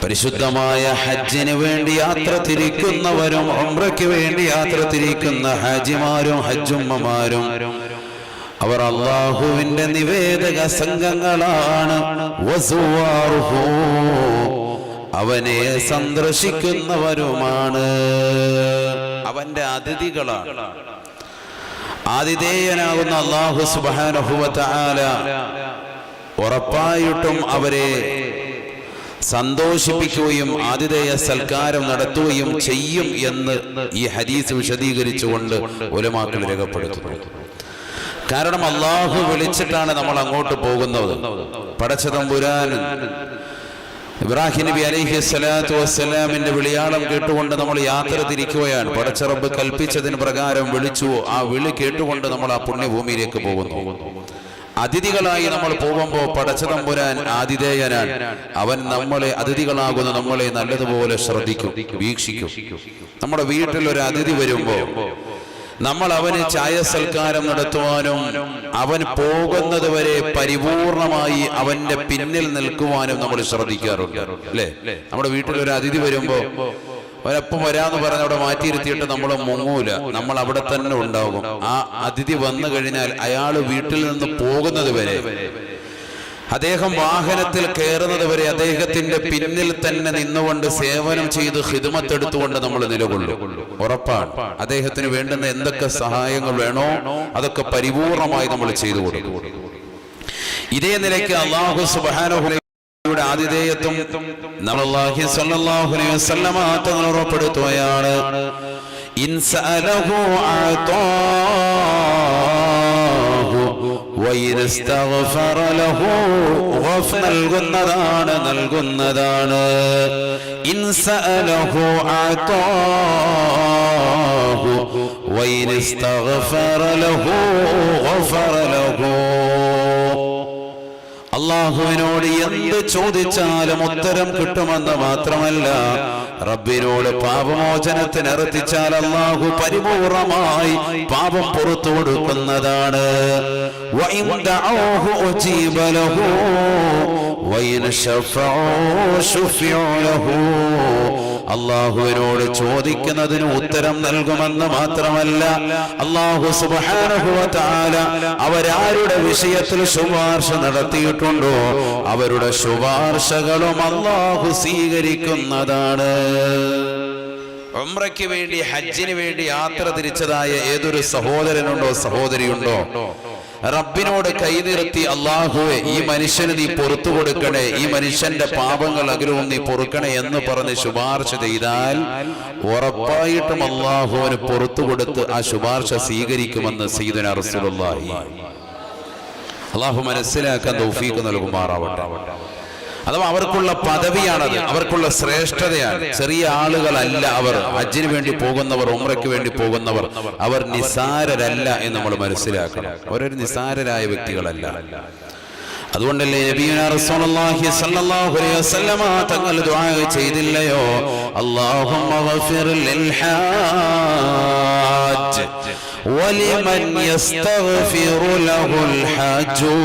പരിശുദ്ധമായ ഹജ്ജിന് വേണ്ടി യാത്ര തിരിക്കുന്നവരും ഉംറയ്ക്ക് വേണ്ടി യാത്ര തിരിക്കുന്ന ഹാജിമാരും ഹജ്ജുമ്മമാരും അവർ അല്ലാഹുവിന്റെ നിവേദക സംഘങ്ങളാണ്. വസുവാറുഹു, അവനെ സന്ദർശിക്കുന്നവരുമാണ്, അവന്റെ അതിഥികളാണ്. ആതിഥേയനാകുന്ന അല്ലാഹു സുബ്ഹാനഹു വ തആല ഉറപ്പായിട്ടും അവരെ സന്തോഷിപ്പിക്കുകയും ആതിഥേയ സൽക്കാരം നടത്തുകയും ചെയ്യും എന്ന് ഈ ഹദീസ് വിശദീകരിച്ചുകൊണ്ട് ഉലമാക്കൾ രേഖപ്പെടുത്തുന്നു. കാരണം അല്ലാഹു വിളിച്ചിട്ടാണ് നമ്മൾ അങ്ങോട്ട് പോകുന്നത്. പടച്ചതമ്പുരാൻ ഇബ്രാഹിം നബി അലൈഹി സ്വലാത്തു വസ്സലാമിന്റെ വിളിയാളം കേട്ടുകൊണ്ട് നമ്മൾ യാത്ര തിരിക്കുകയാണ്. പടച്ച റബ്ബ് കൽപ്പിച്ചതിന് പ്രകാരം വിളിച്ചു. ആ വിളി കേട്ടുകൊണ്ട് നമ്മൾ ആ പുണ്യഭൂമിയിലേക്ക് പോകുന്നു. അതിഥികളായി നമ്മൾ പോകുമ്പോൾ പടച്ചതമ്പുരാൻ ആതിഥേയനാൻ. അവൻ നമ്മളെ അതിഥികളാകുന്ന നമ്മളെ നല്ലതുപോലെ ശ്രദ്ധിക്കും, വീക്ഷിക്കും. നമ്മുടെ വീട്ടിൽ ഒരു അതിഥി വരുമ്പോൾ നമ്മൾ അവന് ചായ സൽക്കാരം നടത്തുവാനും അവൻ പോകുന്നത് വരെ പരിപൂർണമായി അവന്റെ പിന്നിൽ നിൽക്കുവാനും നമ്മൾ ശ്രദ്ധിക്കാറുണ്ട്, അല്ലേ? നമ്മുടെ വീട്ടിൽ ഒരു അതിഥി വരുമ്പോ ഒരപ്പം വരാന്ന് പറഞ്ഞ് അവിടെ മാറ്റിയിരുത്തിയിട്ട് നമ്മൾ മുങ്ങൂല, നമ്മൾ അവിടെ തന്നെ ഉണ്ടാകും. ആ അതിഥി വന്നു കഴിഞ്ഞാൽ അയാൾ വീട്ടിൽ നിന്ന് പോകുന്നത് വരെ, അദ്ദേഹം വാഹനത്തിൽ കയറുന്നത് വരെ അദ്ദേഹത്തിന്റെ പിന്നിൽ തന്നെ നിന്നുകൊണ്ട് സേവനം ചെയ്ത് ഖിദ്മത്ത് എടുത്തുകൊണ്ട് നമ്മൾ നിലകൊള്ളും. ഉറപ്പാണ് അദ്ദേഹത്തിന് വേണ്ടുന്ന എന്തൊക്കെ സഹായങ്ങൾ വേണോ അതൊക്കെ പരിപൂർണമായി നമ്മൾ ചെയ്തു കൊടുക്കും. ഇതേ നിലയ്ക്ക് അല്ലാഹു സുബ്ഹാനഹു യുടെ ആതിഥേയത്വം നബി സല്ലല്ലാഹു അലൈഹി വസല്ലമ തങ്ങൾ ഉറപ്പെടുത്തുകയാണ്. ഇൻസഅലഹു അതാഹു വഇസ്തഗ്ഫറ ലഹു നൽകുന്നതാണ്. ഇൻസഅലഹു അതാഹു വഇസ്തഗ്ഫറ ലഹു ഗഫറ ലഹു. അല്ലാഹുവിനോട് എന്ത് ചോദിച്ചാലും ഉത്തരം കിട്ടുമെന്ന് മാത്രമല്ല, റബ്ബിനോട് പാപമോചനത്തിന് അർത്ഥിച്ചാൽ അല്ലാഹു പരിപൂർണമായി പാപം പുറത്തു കൊടുക്കുന്നതാണ്. അല്ലാഹുവിനോട് ചോദിക്കുന്നതിന് ഉത്തരം നൽകുമെന്ന് മാത്രമല്ല, അല്ലാഹു സുബ്ഹാനഹു വ തആല അവരാരുടെ വിഷയത്തിൽ ശുപാർശ നടത്തിയിട്ടുണ്ടോ അവരുടെ ശുപാർശകളും അല്ലാഹു സ്വീകരിക്കുന്നതാണ്. ഉംറയ്ക്ക് വേണ്ടി ഹജ്ജിന് വേണ്ടി യാത്ര തിരിച്ചതായ ഏതൊരു സഹോദരനുണ്ടോ സഹോദരിയുണ്ടോ, റബ്ബിനോട് കൈനിർത്തി അല്ലാഹുവേ ഈ മനുഷ്യന് നീ പുറത്തു കൊടുക്കണേ, ഈ മനുഷ്യന്റെ പാപങ്ങൾ അകലവും നീ പൊറുക്കണേ എന്ന് പറഞ്ഞ് ശുപാർശ ചെയ്താൽ ഉറപ്പായിട്ടും അല്ലാഹുവിന് പുറത്തു കൊടുത്ത് ആ ശുപാർശ സ്വീകരിക്കുമെന്ന് സയ്യിദുനാ റസൂലുള്ളാഹി. അല്ലാഹു മനസ്സിലാക്കാൻ തൗഫീഖ് നൽകുമാറാവട്ടെ. അഥവാ അവർക്കുള്ള പദവിയാണത്, അവർക്കുള്ള ശ്രേഷ്ഠതയാണ്. ചെറിയ ആളുകളല്ല അവർ. ഹജ്ജിന് വേണ്ടി പോകുന്നവർ, ഉംറയ്ക്ക് വേണ്ടി പോകുന്നവർ, അവർ നിസാരരല്ല എന്ന് നമ്മൾ മനസ്സിലാക്കണം. അവരൊരു നിസാരരായ വ്യക്തികളല്ല. അതുകൊണ്ടല്ലേ നബിയുനാ റസൂലുള്ളാഹി സ്വല്ലല്ലാഹു അലൈഹി വസല്ലമ തങ്ങൾ ദുആ ചെയ്തില്ലയോ, അല്ലാഹുമ്മ ഗഫിർ ലിൽ ഹാജ് വലിമൻ യസ്തഗ്ഫിറു ലഹുൽ ഹാജു.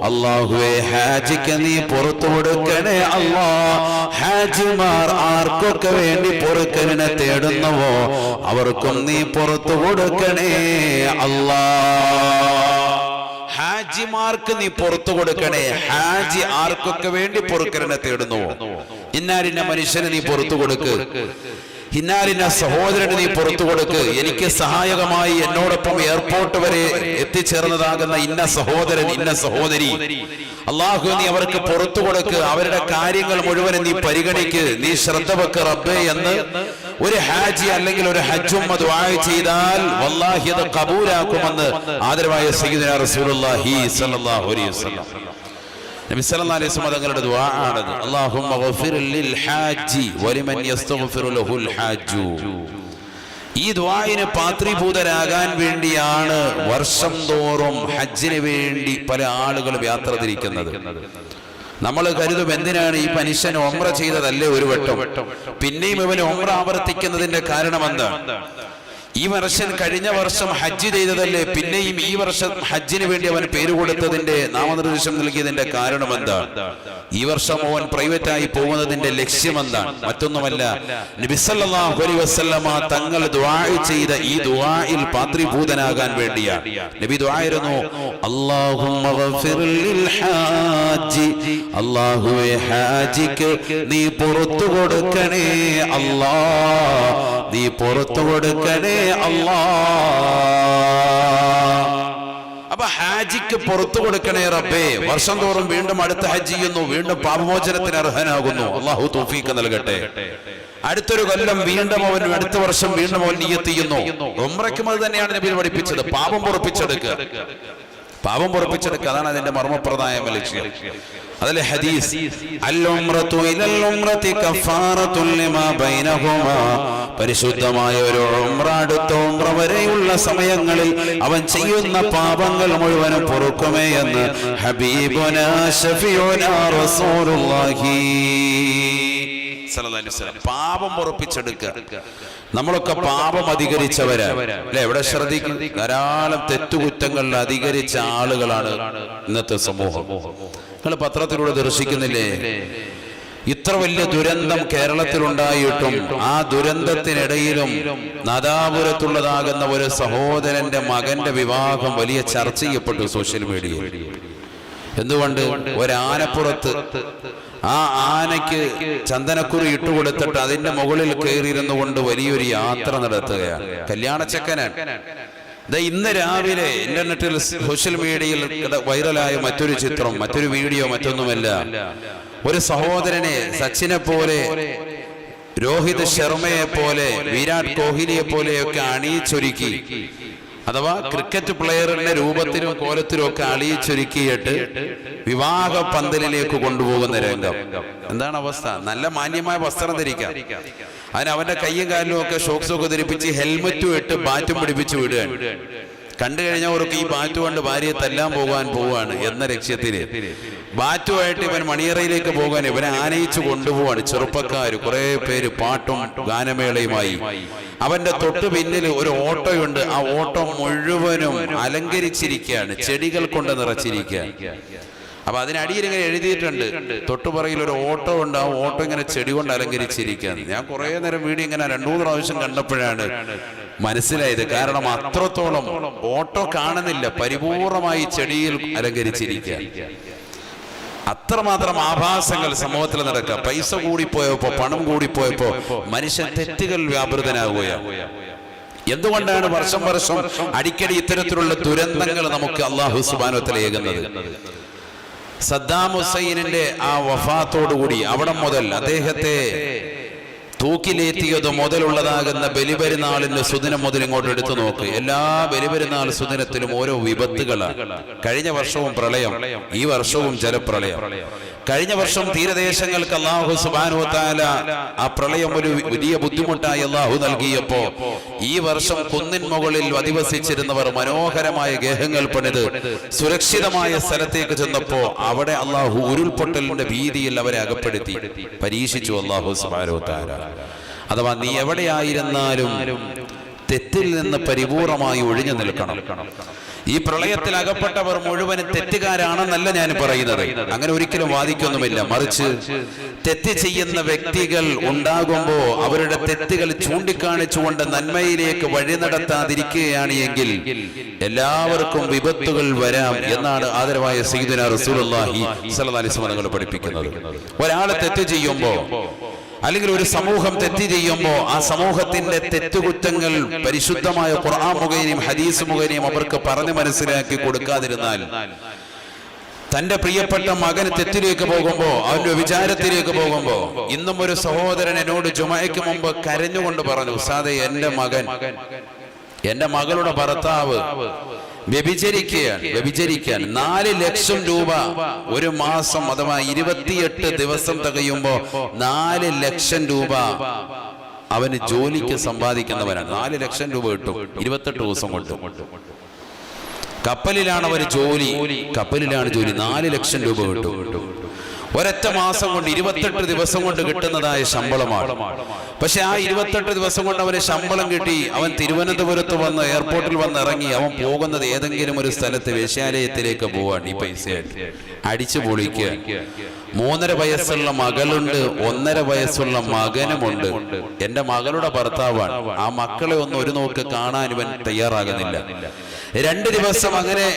അല്ലാഹുവേ ഹാജിക്ക് നീ പുറത്തു കൊടുക്കണേ അല്ലാഹ്. ഹാജിമാർ ആർക്കൊക്കെ വേണ്ടി പൊറുക്കലിനെ തേടുന്നുവോ അവർക്കും നീ പുറത്തു കൊടുക്കണേ അല്ലാഹ്. ഹാജിമാർക്ക് നീ പുറത്തു കൊടുക്കണേ. ഹാജി ആർക്കൊക്കെ വേണ്ടി പൊറുക്കലിനെ തേടുന്നുവോ, ഇന്നാലിന്ന മനുഷ്യന് നീ പുറത്തു കൊടുക്ക്, ഇന്നാലിന്ന സഹോദരന് നീ പുറത്തു കൊടുക്ക്, എനിക്ക് സഹായകമായി എന്നോടൊപ്പം എയർപോർട്ട് വരെ എത്തിച്ചേർന്നതാകുന്ന ഇന്ന സഹോദരൻ, ഇന്ന സഹോദരി, അല്ലാഹു നീ അവർക്ക് പുറത്തു കൊടുക്ക്, അവരുടെ കാര്യങ്ങൾ മുഴുവനും നീ പരിഗണിക്ക്, നീ ശ്രദ്ധ വെക്ക് റബ്ബേ എന്ന് ഒരു ഹാജി അല്ലെങ്കിൽ ഒരു ഹജ്ജുമ്മ ദുആ ചെയ്താൽ വല്ലാഹി അത് ഖബൂലാക്കുമെന്ന് ആദരവായ സയ്യിദുനാ റസൂലുള്ളാഹി സ്വല്ലല്ലാഹു അലൈഹി വസല്ലം നബി സല്ലല്ലാഹു അലൈഹി വസല്ലം തങ്ങളുടെ ദുആ ആണത്. അല്ലാഹുമ്മ ഗഫിർ ലിൽ ഹാജി വലിമൻ യസ്തഗ്ഫിറു ലഹുൽ ഹാജു. ഈ ദുആയിന് പാത്രീഭൂതരാകാൻ വേണ്ടിയാണ് വർഷം തോറും ഹജ്ജിന് വേണ്ടി പല ആളുകളും യാത്ര തിരിക്കുന്നത്. നമ്മൾ കരുതും എന്തിനാണ് ഈ മനുഷ്യൻ ഉംറ ചെയ്തതല്ലേ ഒരു വട്ടം, പിന്നെയും ഇവന് ഉംറ ആവർത്തിക്കുന്നതിന്റെ കാരണം എന്താ? ഈ വർഷം കഴിഞ്ഞ വർഷം ഹജ്ജ് ചെയ്തതല്ലേ, പിന്നെയും ഈ വർഷം ഹജ്ജിന് വേണ്ടി അവൻ പേര് കൊടുത്തതിന്റെ നാമനിർദ്ദേശം നൽകിയതിന്റെ കാരണം എന്താണ്? ഈ വർഷം അവൻ പ്രൈവറ്റായി പോകുന്നതിന്റെ ലക്ഷ്യം എന്താണ്? മറ്റൊന്നുമല്ല, നബി സല്ലല്ലാഹു അലൈഹി വസല്ലമ തങ്ങൾ ദുആ ചെയ്ത ഈ ദുആയിൽ പാത്രീഭൂതനാകാൻ വേണ്ടിയാണ്. നബി ദുആയിരുന്നു, അല്ലാഹുമ്മ ഗഫിർ ലിൽ ഹാജി, അല്ലാഹുവേ ഹാജിക്ക് നീ പുറത്തു കൊടുക്കണേ അല്ലാഹ്, നീ പുറത്തു കൊടുക്കണേ അല്ലാഹ്. അപ്പൊ ഹാജിക്ക് പുറത്തു കൊടുക്കണേ റബ്ബേ. വർഷം തോറും വീണ്ടും അടുത്ത ഹജ്ജ് ചെയ്യുന്നു, വീണ്ടും പാപമോചനത്തിന് അർഹനാകുന്നു. അല്ലാഹു തൗഫീഖ് നൽകട്ടെ. അടുത്തൊരു കൊല്ലം വീണ്ടും അവൻ, അടുത്ത വർഷം വീണ്ടും അവൻ നിയ്യത്ത് ചെയ്യുന്നു. ഉംറയ്ക്കും അത് തന്നെയാണ് നബി പഠിപ്പിച്ചത്, പാപം പൊറുപ്പിച്ചെടുക്കുക, പാപം പൊറുപ്പിച്ചെടുക്കുക. അതാണ് അതിന്റെ മർമ്മപ്രദമായ ലക്ഷ്യം. അതിലെ ഹദീസ്, അൽ-ഉംറതു ഇലൽ ഉംറതി കഫാറത്തുൻ ലിമാ ബൈനഹുമാ, പരിശുദ്ധമായ ഒരു ഉംറ അടുത്ത ഉംറ വരെയുള്ള സമയങ്ങളിൽ അവൻ ചെയ്യുന്ന പാപങ്ങൾ മുഴുവനും പൊറുക്കുമേ എന്ന് ഹബീബുനാ ശഫീഉനാ റസൂലുള്ളാഹി സല്ലല്ലാഹു അലൈഹി വസല്ലം. പാപം പൊറുപ്പിച്ചെടുക്കുക. നമ്മളൊക്കെ പാപം അധികരിച്ചവരാ അല്ലെ? എവിടെ ശ്രദ്ധിക്കും, ധാരാളം തെറ്റുകുറ്റങ്ങളിൽ അധികരിച്ച ആളുകളാണ് ഇന്നത്തെ സമൂഹം. നിങ്ങൾ പത്രത്തിലൂടെ ദർശിക്കുന്നില്ലേ, ഇത്ര വലിയ ദുരന്തം കേരളത്തിലുണ്ടായിട്ടും ആ ദുരന്തത്തിനിടയിലും നാദാപുരത്തുള്ളതാകുന്ന ഒരു സഹോദരന്റെ മകന്റെ വിവാഹം വലിയ ചർച്ച ചെയ്യപ്പെട്ടു സോഷ്യൽ മീഡിയയിൽ. എന്തുകൊണ്ട്? ഒരാനപ്പുറത്ത് ആ ആനയ്ക്ക് ചന്ദനക്കുറി ഇട്ടുകൊടുത്തിട്ട് അതിന്റെ മുകളിൽ കയറിയിരുന്നു കൊണ്ട് വലിയൊരു യാത്ര നടത്തുകയാണ്. കല്യാണച്ചക്കനാണ്. ഇന്ന് രാവിലെ ഇന്റർനെറ്റിൽ സോഷ്യൽ മീഡിയയിൽ വൈറലായ മറ്റൊരു ചിത്രം, മറ്റൊരു വീഡിയോ, മറ്റൊന്നുമല്ല, ഒരു സഹോദരനെ സച്ചിനെ പോലെ, രോഹിത് ശർമ്മയെ പോലെ, വിരാട് കോഹ്ലിയെ പോലെയൊക്കെ അണിയിച്ചൊരുക്കി, അഥവാ ക്രിക്കറ്റ് പ്ലെയറിന്റെ രൂപത്തിലും കോലത്തിലും ഒക്കെ അണിയിച്ചൊരുക്കിയിട്ട് വിവാഹ പന്തലിലേക്ക് കൊണ്ടുപോകുന്ന രംഗം. എന്താണ് അവസ്ഥ? നല്ല മാന്യമായ വസ്ത്രം ധരിക്കാം, അതിന് അവന്റെ കയ്യും കാലിലും ഒക്കെ ഷോക്സ് ഒക്കെ ധരിപ്പിച്ച് ഹെൽമറ്റും ഇട്ട് ബാറ്റും പിടിപ്പിച്ച് വിടുകയാണ്. കണ്ടു കഴിഞ്ഞവർക്ക് ഈ ബാറ്റ് കൊണ്ട് ഭാര്യയെ തല്ലാൻ പോവാണ് എന്ന ലക്ഷ്യത്തില് ബാറ്റുമായിട്ട് ഇവൻ മണിയറയിലേക്ക് പോകാൻ ഇവനെ ആനയിച്ചു കൊണ്ടുപോവാണ്. ചെറുപ്പക്കാർ കുറെ പേര് പാട്ടും ഗാനമേളയുമായി. അവന്റെ തൊട്ടു പിന്നിൽ ഒരു ഓട്ടോയുണ്ട്. ആ ഓട്ടോ മുഴുവനും അലങ്കരിച്ചിരിക്കുകയാണ്, ചെടികൾ കൊണ്ട് നിറച്ചിരിക്കുകയാണ്. അപ്പൊ അതിനടിയിൽ ഇങ്ങനെ എഴുതിയിട്ടുണ്ട്, തൊട്ടുപുറകിൽ ഒരു ഓട്ടോ ഉണ്ട്, ആ ഓട്ടോ ഇങ്ങനെ ചെടി കൊണ്ട് അലങ്കരിച്ചിരിക്കുകയാണ്. ഞാൻ കുറെ നേരം വീഡിയോ ഇങ്ങനെ 2-3 പ്രാവശ്യം കണ്ടപ്പോഴാണ് മനസ്സിലായത്. കാരണം അത്രത്തോളം ഓട്ടോ കാണുന്നില്ല, പരിപൂർണമായി ചെടിയിൽ അലങ്കരിച്ചിരിക്കുക. അത്രമാത്രം ആഭാസങ്ങൾ സമൂഹത്തിൽ നടക്കുക. പൈസ കൂടിപ്പോയപ്പോ, പണം കൂടിപ്പോയപ്പോ മനുഷ്യൻ തെറ്റുകൾ വ്യാപൃതനാകുകയാണ്. എന്തുകൊണ്ടാണ് വർഷം അടിക്കടി ഇത്തരത്തിലുള്ള ദുരന്തങ്ങൾ നമുക്ക് അല്ലാഹു സുബ്ഹാനഹു വ തആല ഏകുന്നത്? സദ്ദാം ഹുസൈനിന്റെ ആ വഫാത്തോടുകൂടി അവിടെ മുതൽ അദ്ദേഹത്തെ തൂക്കിലേറ്റിയത് മുതലുള്ളതാകുന്ന ബലിപെരുന്നാളിന്റെ സുദിനം മുതൽ ഇങ്ങോട്ട് എടുത്തു നോക്ക്. എല്ലാ ബലിപെരുന്നാൾ സുദിനത്തിലും ഓരോ വിപത്തുകളാണ്. കഴിഞ്ഞ വർഷവും പ്രളയം, ഈ വർഷവും ജലപ്രളയം. കഴിഞ്ഞ വർഷം തീരദേശങ്ങൾക്ക് അല്ലാഹു സുബ്ഹാനഹു വ തആല ആ പ്രളയം ഒരു വലിയ ബുദ്ധിമുട്ടായി അല്ലാഹു നൽകിയപ്പോ ഈ വർഷം കുന്നിൻ മുകളിൽ അധിവസിച്ചിരുന്നവർ മനോഹരമായ ഗേഹങ്ങൾ പണിത് സുരക്ഷിതമായ സ്ഥലത്തേക്ക് ചെന്നപ്പോ അവിടെ അല്ലാഹു ഉരുൾപൊട്ടലിന്റെ ഭീതിയിൽ അവരെ അകപ്പെടുത്തി പരീക്ഷിച്ചു അല്ലാഹു സുബ്ഹാനഹു വ തആല. അഥവാ നീ എവിടെയായിരുന്നാലും തെറ്റിൽ നിന്ന് പരിപൂർണമായി ഒഴിഞ്ഞു നിൽക്കണം. ഈ പ്രളയത്തിൽ അകപ്പെട്ടവർ മുഴുവനും തെറ്റുകാരാണെന്നല്ല ഞാൻ പറയുന്നത്, അങ്ങനെ ഒരിക്കലും വാദിക്കൊന്നുമില്ല. മറിച്ച് തെറ്റ് ചെയ്യുന്ന വ്യക്തികൾ ഉണ്ടാകുമ്പോ അവരുടെ തെറ്റുകൾ ചൂണ്ടിക്കാണിച്ചുകൊണ്ട് നന്മയിലേക്ക് വഴി നടത്താതിരിക്കുകയാണ് എങ്കിൽ എല്ലാവർക്കും വിപത്തുകൾ വരാം എന്നാണ് ആദരവായ സയ്യിദുനാ റസൂലുള്ളാഹി സ്വല്ലല്ലാഹി അലൈഹി വസല്ലം പഠിപ്പിക്കുന്നത്. ഒരാൾ തെറ്റ് ചെയ്യുമ്പോ, അല്ലെങ്കിൽ ഒരു സമൂഹം തെറ്റ് ചെയ്യുമ്പോൾ ആ സമൂഹത്തിന്റെ തെറ്റുകുറ്റങ്ങൾ പരിശുദ്ധമായ ഖുർആൻ മുഖേനയും ഹദീസ് മുഖേനയും അവർക്ക് പറഞ്ഞു മനസ്സിലാക്കി കൊടുക്കാതിരുന്നാൽ, തന്റെ പ്രിയപ്പെട്ട മകന് തെറ്റിലേക്ക് പോകുമ്പോ, അവന്റെ വിചാരത്തിലേക്ക് പോകുമ്പോ, ഇന്നും ഒരു സഹോദരൻ എന്നോട് ജുമഅയ്ക്ക് മുമ്പ് കരഞ്ഞുകൊണ്ട് പറഞ്ഞു, ഉസ്താദേ, എന്റെ മകളുടെ ഭർത്താവ് വ്യഭിചരിക്കാൻ 4 ലക്ഷം രൂപ ഒരു മാസം, അഥവാ 28 ദിവസം തികയുമ്പോ 4 ലക്ഷം രൂപ അവന് ജോലിക്ക് സമ്പാദിക്കുന്നവനാണ്. 4 ലക്ഷം രൂപ കിട്ടും 28 ദിവസം കൊണ്ട്. കപ്പലിലാണ് 4 ലക്ഷം രൂപ കിട്ടും. ഒരൊറ്റ മാസം കൊണ്ട് 28 ദിവസം കൊണ്ട് കിട്ടുന്നതായ ശമ്പളമാണ്. പക്ഷെ ആ 28 ദിവസം കൊണ്ട് അവന് ശമ്പളം കിട്ടി. അവൻ തിരുവനന്തപുരത്ത് വന്ന് എയർപോർട്ടിൽ വന്ന് ഇറങ്ങി. അവൻ പോകുന്നത് ഏതെങ്കിലും ഒരു സ്ഥലത്ത് വേശ്യാലയത്തിലേക്ക് പോവാണ്. ഈ പൈസയായിട്ട് അടിച്ചു പൊളിക്കുക. 3.5 വയസ്സുള്ള മകളുണ്ട്, 1.5 വയസ്സുള്ള മകനുമുണ്ട്. എന്റെ മകളുടെ ഭർത്താവാണ്. ആ മക്കളെ ഒന്ന് ഒരു നോക്ക് കാണാൻ ഇവൻ തയ്യാറാകുന്നില്ല. 2 ദിവസം അങ്ങനെ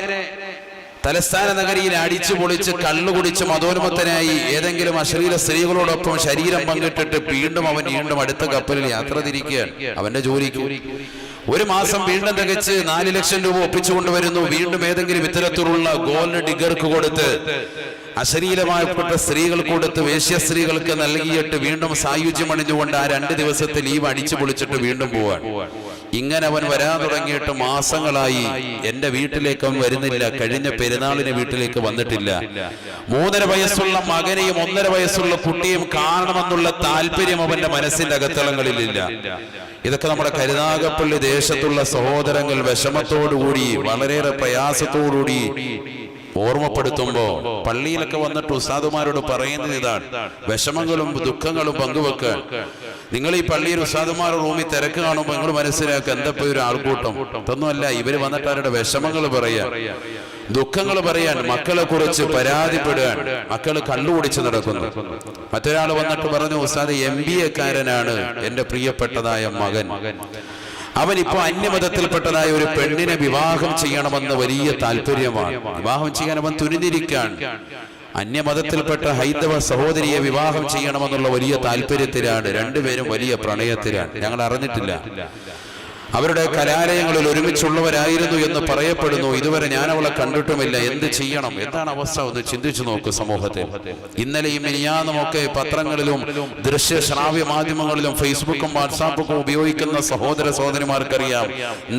തലസ്ഥാന നഗരിയിൽ അടിച്ചു പൊളിച്ച് കള്ളുകുടിച്ച് മതോന്മത്തനായി ഏതെങ്കിലും അശ്ലീല സ്ത്രീകളോടൊപ്പം ശരീരം പങ്കിട്ടിട്ട് വീണ്ടും അടുത്ത കപ്പലിൽ യാത്ര തിരിക്കുകയാണ് അവന്റെ ജോലിക്ക്. 1 മാസം വീണ്ടും തികച്ച് 4 ലക്ഷം രൂപ ഒപ്പിച്ചുകൊണ്ടുവരുന്നു. വീണ്ടും ഏതെങ്കിലും ഇത്തരത്തിലുള്ള ഗോൾഡ് ഡിഗർക്ക് കൊടുത്ത് അശരീരമായപ്പെട്ട സ്ത്രീകൾ കൊടുത്ത് വേശ്യ സ്ത്രീകൾക്ക് നൽകിയിട്ട് വീണ്ടും സായുജ്യം അണിഞ്ഞുകൊണ്ട് ആ 2 ദിവസത്തെ ലീവ് അടിച്ചു പൊളിച്ചിട്ട് വീണ്ടും പോവാൻ. ഇങ്ങനെ അവൻ വരാൻ തുടങ്ങിയിട്ട് മാസങ്ങളായി. എന്റെ വീട്ടിലേക്ക് അവൻ വരുന്നില്ല. കഴിഞ്ഞ പെരുന്നാളിന് വീട്ടിലേക്ക് വന്നിട്ടില്ല. 3.5 വയസ്സുള്ള മകനെയും 1.5 വയസ്സുള്ള കുട്ടിയും കാണണമെന്നുള്ള താല്പര്യം അവന്റെ മനസ്സിന്റെ അകത്തളങ്ങളിലില്ല. ഇതൊക്കെ നമ്മുടെ കരുനാഗപ്പള്ളി ദേശത്തുള്ള സഹോദരങ്ങൾ വിഷമത്തോടുകൂടി വളരെയേറെ പ്രയാസത്തോടുകൂടി ഓർമ്മപ്പെടുത്തുമ്പോ പള്ളിയിലൊക്കെ വന്നിട്ട് ഉസ്താദുമാരോട് പറയുന്നത് ഇതാണ്: വിഷമങ്ങളും ദുഃഖങ്ങളും പങ്കുവെക്കാൻ. നിങ്ങൾ ഈ പള്ളിയിൽ ഉസ്താദുമാരുടെ റൂമിൽ തിരക്ക് കാണുമ്പോൾ നിങ്ങൾ മനസ്സിലാക്കുക എന്തപ്പോ ഒരു ആൾക്കൂട്ടം. ഇതൊന്നുമല്ല, ഇവര് വന്നിട്ട് അവരുടെ വിഷമങ്ങൾ പറയാൻ, ദുഃഖങ്ങൾ പറയാൻ, മക്കളെ കുറിച്ച് പരാതിപ്പെടാൻ. മക്കള് കള്ളുകുടിച്ച് നടക്കുന്നു. മറ്റൊരാൾ വന്നിട്ട് പറഞ്ഞു, ഉസ്താദ് MBA കാരനാണ് എന്റെ പ്രിയപ്പെട്ടതായ മകൻ. അവനിപ്പോ അന്യമതത്തിൽപ്പെട്ടതായ ഒരു പെണ്ണിനെ വിവാഹം ചെയ്യണമെന്ന് വലിയ താല്പര്യമാണ്. വിവാഹം ചെയ്യാൻ അവൻ തുനിഞ്ഞിരിക്കാൻ. അന്യമതത്തിൽപ്പെട്ട ഹൈന്ദവ സഹോദരിയെ വിവാഹം ചെയ്യണമെന്നുള്ള വലിയ താല്പര്യത്തിലാണ്. രണ്ടുപേരും വലിയ പ്രണയത്തിലാണ്. ഞങ്ങൾ അറിഞ്ഞിട്ടില്ല. അവരുടെ കലാലയങ്ങളിൽ ഒരുമിച്ചുള്ളവരായിരുന്നു എന്ന് പറയപ്പെടുന്നു. ഇതുവരെ ഞാൻ അവളെ കണ്ടിട്ടുമില്ല. എന്ത് ചെയ്യണം? എന്താണ് അവസ്ഥ? ഒന്ന് ചിന്തിച്ചു നോക്കൂ സമൂഹത്തിൽ. ഇന്നലെയും മിനിയാന്നുമൊക്കെ പത്രങ്ങളിലും ദൃശ്യ ശ്രാവ്യ മാധ്യമങ്ങളിലും ഫേസ്ബുക്കും വാട്സാപ്പൊക്കെ ഉപയോഗിക്കുന്ന സഹോദരന്മാർക്കറിയാം,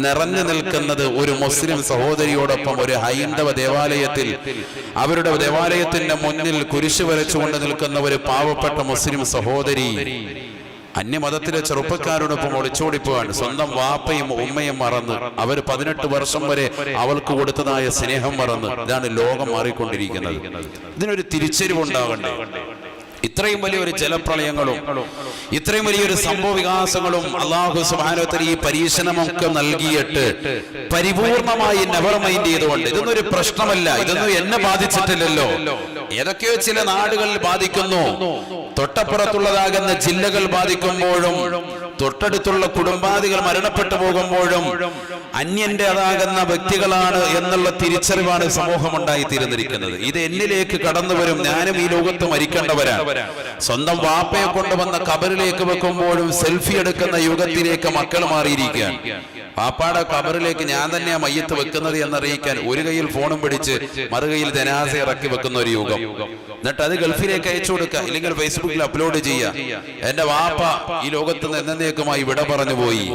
നിറഞ്ഞു നിൽക്കുന്നത് ഒരു മുസ്ലിം സഹോദരിയോടൊപ്പം ഒരു ഹൈന്ദവ ദേവാലയത്തിൽ അവരുടെ ദേവാലയത്തിന്റെ മുന്നിൽ കുരിശ് വരച്ചുകൊണ്ട് നിൽക്കുന്ന ഒരു പാവപ്പെട്ട മുസ്ലിം സഹോദരി അന്യമതത്തിലെ ചെറുപ്പക്കാരോടൊപ്പം ഒളിച്ചോടിപ്പോവാണ്. സ്വന്തം വാപ്പയും ഉമ്മയും മറന്ന്, അവർ 18 വർഷം വരെ അവൾക്ക് കൊടുത്തതായ സ്നേഹം മറന്ന്. ഇതാണ് ലോകം മാറിക്കൊണ്ടിരിക്കുന്നത്. ഇതിനൊരു തിരിച്ചറിവുണ്ടാകണ്ടേ? ഇത്രയും വലിയൊരു ജലപ്രളയങ്ങളും ഇത്രയും വലിയൊരു സംഭവ വികാസങ്ങളും അല്ലാഹു സുബ്ഹാനഹു വ തആല ഈ പരീക്ഷണമൊക്കെ നൽകിയിട്ട് പരിപൂർണമായി നെവർ മൈൻഡ് ചെയ്തുകൊണ്ട് ഇതൊന്നൊരു പ്രശ്നമല്ല, ഇതൊന്നും എന്നെ ബാധിച്ചിട്ടില്ലല്ലോ. ഏതൊക്കെയോ ചില നാടുകളിൽ ബാധിക്കുന്നു, തൊട്ടപ്പുറത്തുള്ളതാകുന്ന ജില്ലകൾ ബാധിക്കുമ്പോഴും തൊട്ടടുത്തുള്ള കുടുംബാദികൾ മരണപ്പെട്ടു പോകുമ്പോഴും അന്യന്റെ അതാകുന്ന വ്യക്തികളാണ് എന്നുള്ള തിരിച്ചറിവാണ് സമൂഹം ഉണ്ടായിത്തീർന്നിരിക്കുന്നത്. ഇത് എന്നിലേക്ക് കടന്നു വരും, ഞാനും ഈ ലോകത്ത് മരിക്കേണ്ടവരാണ്. സ്വന്തം വാപ്പയെ കൊണ്ടുവന്ന കബറിലേക്ക് വെക്കുമ്പോഴും സെൽഫി എടുക്കുന്ന യുഗത്തിലേക്ക് മക്കൾ മാറിയിരിക്കുകയാണ്. വാപ്പാടെ കബറിലേക്ക് ഞാൻ തന്നെയാ മയ്യത്ത് വെക്കുന്നത് എന്നറിയിക്കാൻ ഒരു കയ്യിൽ ഫോണും പിടിച്ച് മറുകയിൽ ജനാസ ഇറക്കി വെക്കുന്ന ഒരു യുഗം. എന്നിട്ട് അത് ഗൾഫിലേക്ക് അയച്ചു കൊടുക്കുക, ഇല്ലെങ്കിൽ ഫേസ്ബുക്കിൽ അപ്ലോഡ് ചെയ്യുക. എന്റെ വാപ്പ ഈ ലോകത്ത് എന്നേക്കുമായി വിട പറഞ്ഞു പോയി.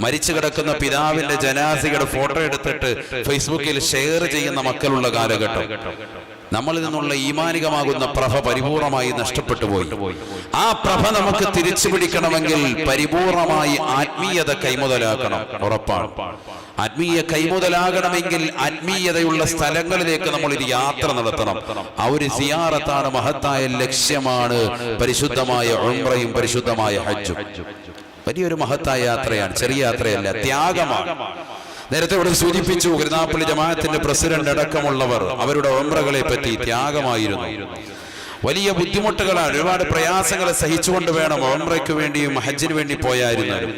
മരിച്ചു കിടക്കുന്ന പിതാവിന്റെ ജനാസയുടെ ഫോട്ടോ എടുത്തിട്ട് ഫേസ്ബുക്കിൽ ഷെയർ ചെയ്യുന്ന മക്കളുള്ള കാലഘട്ടം. നമ്മളിൽ നിന്നുള്ള ഈമാനികമാകുന്ന പ്രഭ പരിപൂർണമായി നഷ്ടപ്പെട്ടു പോയി. ആ പ്രഭ നമുക്ക് തിരിച്ചു പിടിക്കണമെങ്കിൽ പരിപൂർണമായി ആത്മീയത കൈമുതലാക്കണം. ഉറപ്പാണ്. ആത്മീയ കൈമുതലാകണമെങ്കിൽ ആത്മീയതയുള്ള സ്ഥലങ്ങളിലേക്ക് നമ്മൾ ഒരു യാത്ര നടത്തണം. ആ ഒരു സിയാറത്താണ്, മഹത്തായ ലക്ഷ്യമാണ് പരിശുദ്ധമായ ഉംറയും പരിശുദ്ധമായ ഹജ്ജും. വലിയൊരു മഹത്തായ യാത്രയാണ്, ചെറിയ യാത്രയല്ല, ത്യാഗമാണ്. നേരത്തെ ഇവിടെ സൂചിപ്പിച്ചു, കരുനാഗപ്പള്ളി ജമാഅത്തിന്റെ പ്രസിഡന്റ് അടക്കമുള്ളവർ അവരുടെ ഉംറകളെ പറ്റി ത്യാഗമായിരുന്നു. വലിയ ബുദ്ധിമുട്ടുകളാണ്, ഒരുപാട് പ്രയാസങ്ങളെ സഹിച്ചുകൊണ്ട് വേണം ഉംറയ്ക്ക് വേണ്ടിയും ഹജ്ജിന് വേണ്ടി പോയായിരുന്നാലും.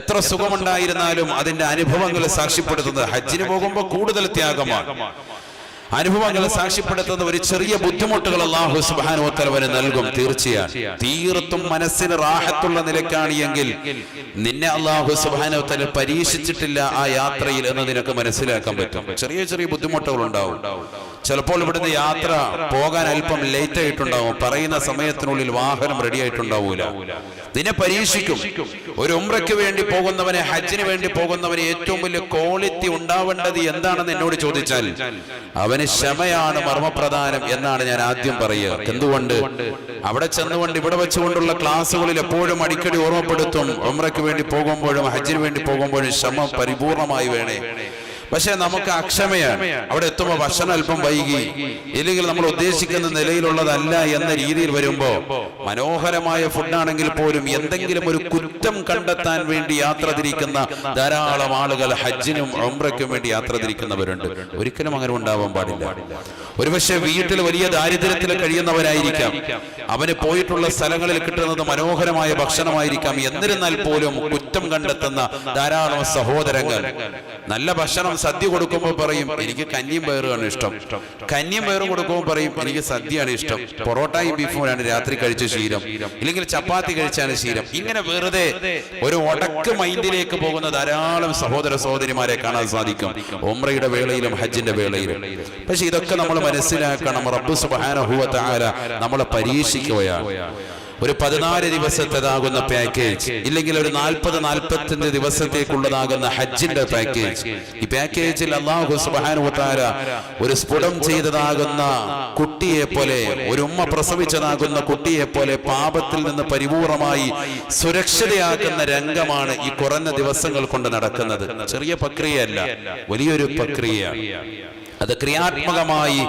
എത്ര സുഖമുണ്ടായിരുന്നാലും അതിന്റെ അനുഭവങ്ങൾ സാക്ഷ്യപ്പെടുത്തുന്നത് ഹജ്ജിന് പോകുമ്പോൾ കൂടുതൽ ത്യാഗമാണ്. അനുഭവങ്ങളെ സാക്ഷ്യപ്പെടുത്തുന്ന ഒരു ചെറിയ ബുദ്ധിമുട്ടുകൾ അല്ലാഹു സുബ്ഹാനഹു വ തആല നൽകും. തീർത്തും മനസ്സിന് റാഹത്തുള്ള നിലക്കാണ് എങ്കിൽ നിന്നെ അല്ലാഹു സുബ്ഹാനഹു വ തആല പരീക്ഷിച്ചിട്ടില്ല ആ യാത്രയിൽ എന്ന് നിനക്ക് മനസ്സിലാക്കാൻ പറ്റും. ചെറിയ ചെറിയ ബുദ്ധിമുട്ടുകൾ ഉണ്ടാവും. ചിലപ്പോൾ ഇവിടുന്ന് യാത്ര പോകാൻ അല്പം ലേറ്റ് ആയിട്ടുണ്ടാവും, പറയുന്ന സമയത്തിനുള്ളിൽ വാഹനം റെഡി ആയിട്ടുണ്ടാവൂല. നിന്നെ പരീക്ഷിക്കും. ഒരു ഉംറയ്ക്ക് വേണ്ടി പോകുന്നവനെ, ഹജ്ജിന് വേണ്ടി പോകുന്നവന് ഏറ്റവും വലിയ ക്വാളിറ്റി ഉണ്ടാവേണ്ടത് എന്താണെന്ന് എന്നോട് ചോദിച്ചാൽ അവന് ക്ഷമയാണ് മർമ്മപ്രധാനം എന്നാണ് ഞാൻ ആദ്യം പറയുക. എന്തുകൊണ്ട്? അവിടെ ചെന്നുകൊണ്ട് ഇവിടെ വെച്ചുകൊണ്ടുള്ള ക്ലാസ്സുകളിൽ എപ്പോഴും അടിക്കടി ഓർമ്മപ്പെടുത്തും, ഉംറയ്ക്ക് വേണ്ടി പോകുമ്പോഴും ഹജ്ജിന് വേണ്ടി പോകുമ്പോഴും ക്ഷമ പരിപൂർണമായി വേണേ. പക്ഷെ നമുക്ക് അക്ഷമയാണ്. അവിടെ എത്തുമ്പോൾ ഭക്ഷണം അല്പം വൈകി, ഇല്ലെങ്കിൽ നമ്മൾ ഉദ്ദേശിക്കുന്ന നിലയിലുള്ളതല്ല എന്ന രീതിയിൽ വരുമ്പോ മനോഹരമായ ഫുഡാണെങ്കിൽ പോലും എന്തെങ്കിലും ഒരു കുറ്റം കണ്ടെത്താൻ വേണ്ടി യാത്ര തിരിക്കുന്ന ധാരാളം ആളുകൾ ഹജ്ജിനും ഉംറയ്ക്കും വേണ്ടി യാത്ര തിരിക്കുന്നവരുണ്ട്. ഒരിക്കലും അങ്ങനെ ഉണ്ടാവാൻ പാടില്ല. ഒരുപക്ഷെ വീട്ടിൽ വലിയ ദാരിദ്ര്യത്തിൽ കഴിയുന്നവരായിരിക്കാം, അവന് പോയിട്ടുള്ള സ്ഥലങ്ങളിൽ കിട്ടുന്നത് മനോഹരമായ ഭക്ഷണമായിരിക്കാം. എന്നിരുന്നാൽ പോലും കുറ്റം കണ്ടെത്തുന്ന ധാരാളം സഹോദരങ്ങൾ നല്ല ഭക്ഷണം സദ്യ കൊടുക്കുമ്പോൾ പറയും എനിക്ക് കഞ്ഞിയും പയറുമാണ് ഇഷ്ടം, കഞ്ഞിയും പയറും കൊടുക്കുമ്പോൾ പറയും എനിക്ക് സദ്യയാണ് ഇഷ്ടം, പൊറോട്ടയും ബീഫുമാണ് രാത്രി കഴിച്ച ശീലം, ഇല്ലെങ്കിൽ ചപ്പാത്തി കഴിച്ചാണ് ശീലം. ഇങ്ങനെ വെറുതെ ഒരു ഒടക്ക് മൈൻഡിലേക്ക് പോകുന്ന ധാരാളം സഹോദര സഹോദരിമാരെ കാണാൻ സാധിക്കും ഉംറയുടെ വേളയിലും ഹജ്ജിന്റെ വേളയിലും. പക്ഷെ ഇതൊക്കെ നമ്മൾ മനസ്സിലാക്കണം, റബ്ബ് സുബ്ഹാനഹു വ തആല നമ്മളെ പരീക്ഷിക്കുകയാണ്. ഒരു 14 ദിവസത്തേതാകുന്ന പാക്കേജ്, ഇല്ലെങ്കിൽ ഒരു 40-45 ദിവസത്തേക്കുള്ളതാകുന്ന ഹജ്ജിന്റെ പാക്കേജ്. ഈ പാക്കേജിൽ അല്ലാഹു സുബ്ഹാനഹു വ തആല ഒരു സ്ഫുടം ചെയ്തതാകുന്ന കുട്ടിയെ പോലെ, ഒരു ഉമ്മ പ്രസവിച്ചതാകുന്ന കുട്ടിയെ പോലെ പാപത്തിൽ നിന്ന് പരിപൂർണമായി സുരക്ഷിതയാക്കുന്ന രംഗമാണ് ഈ കുറഞ്ഞ ദിവസങ്ങൾ കൊണ്ട് നടക്കുന്നത്. ചെറിയ പ്രക്രിയയല്ല, വലിയൊരു പ്രക്രിയയാണ്. അത് ക്രിയാത്മകമായി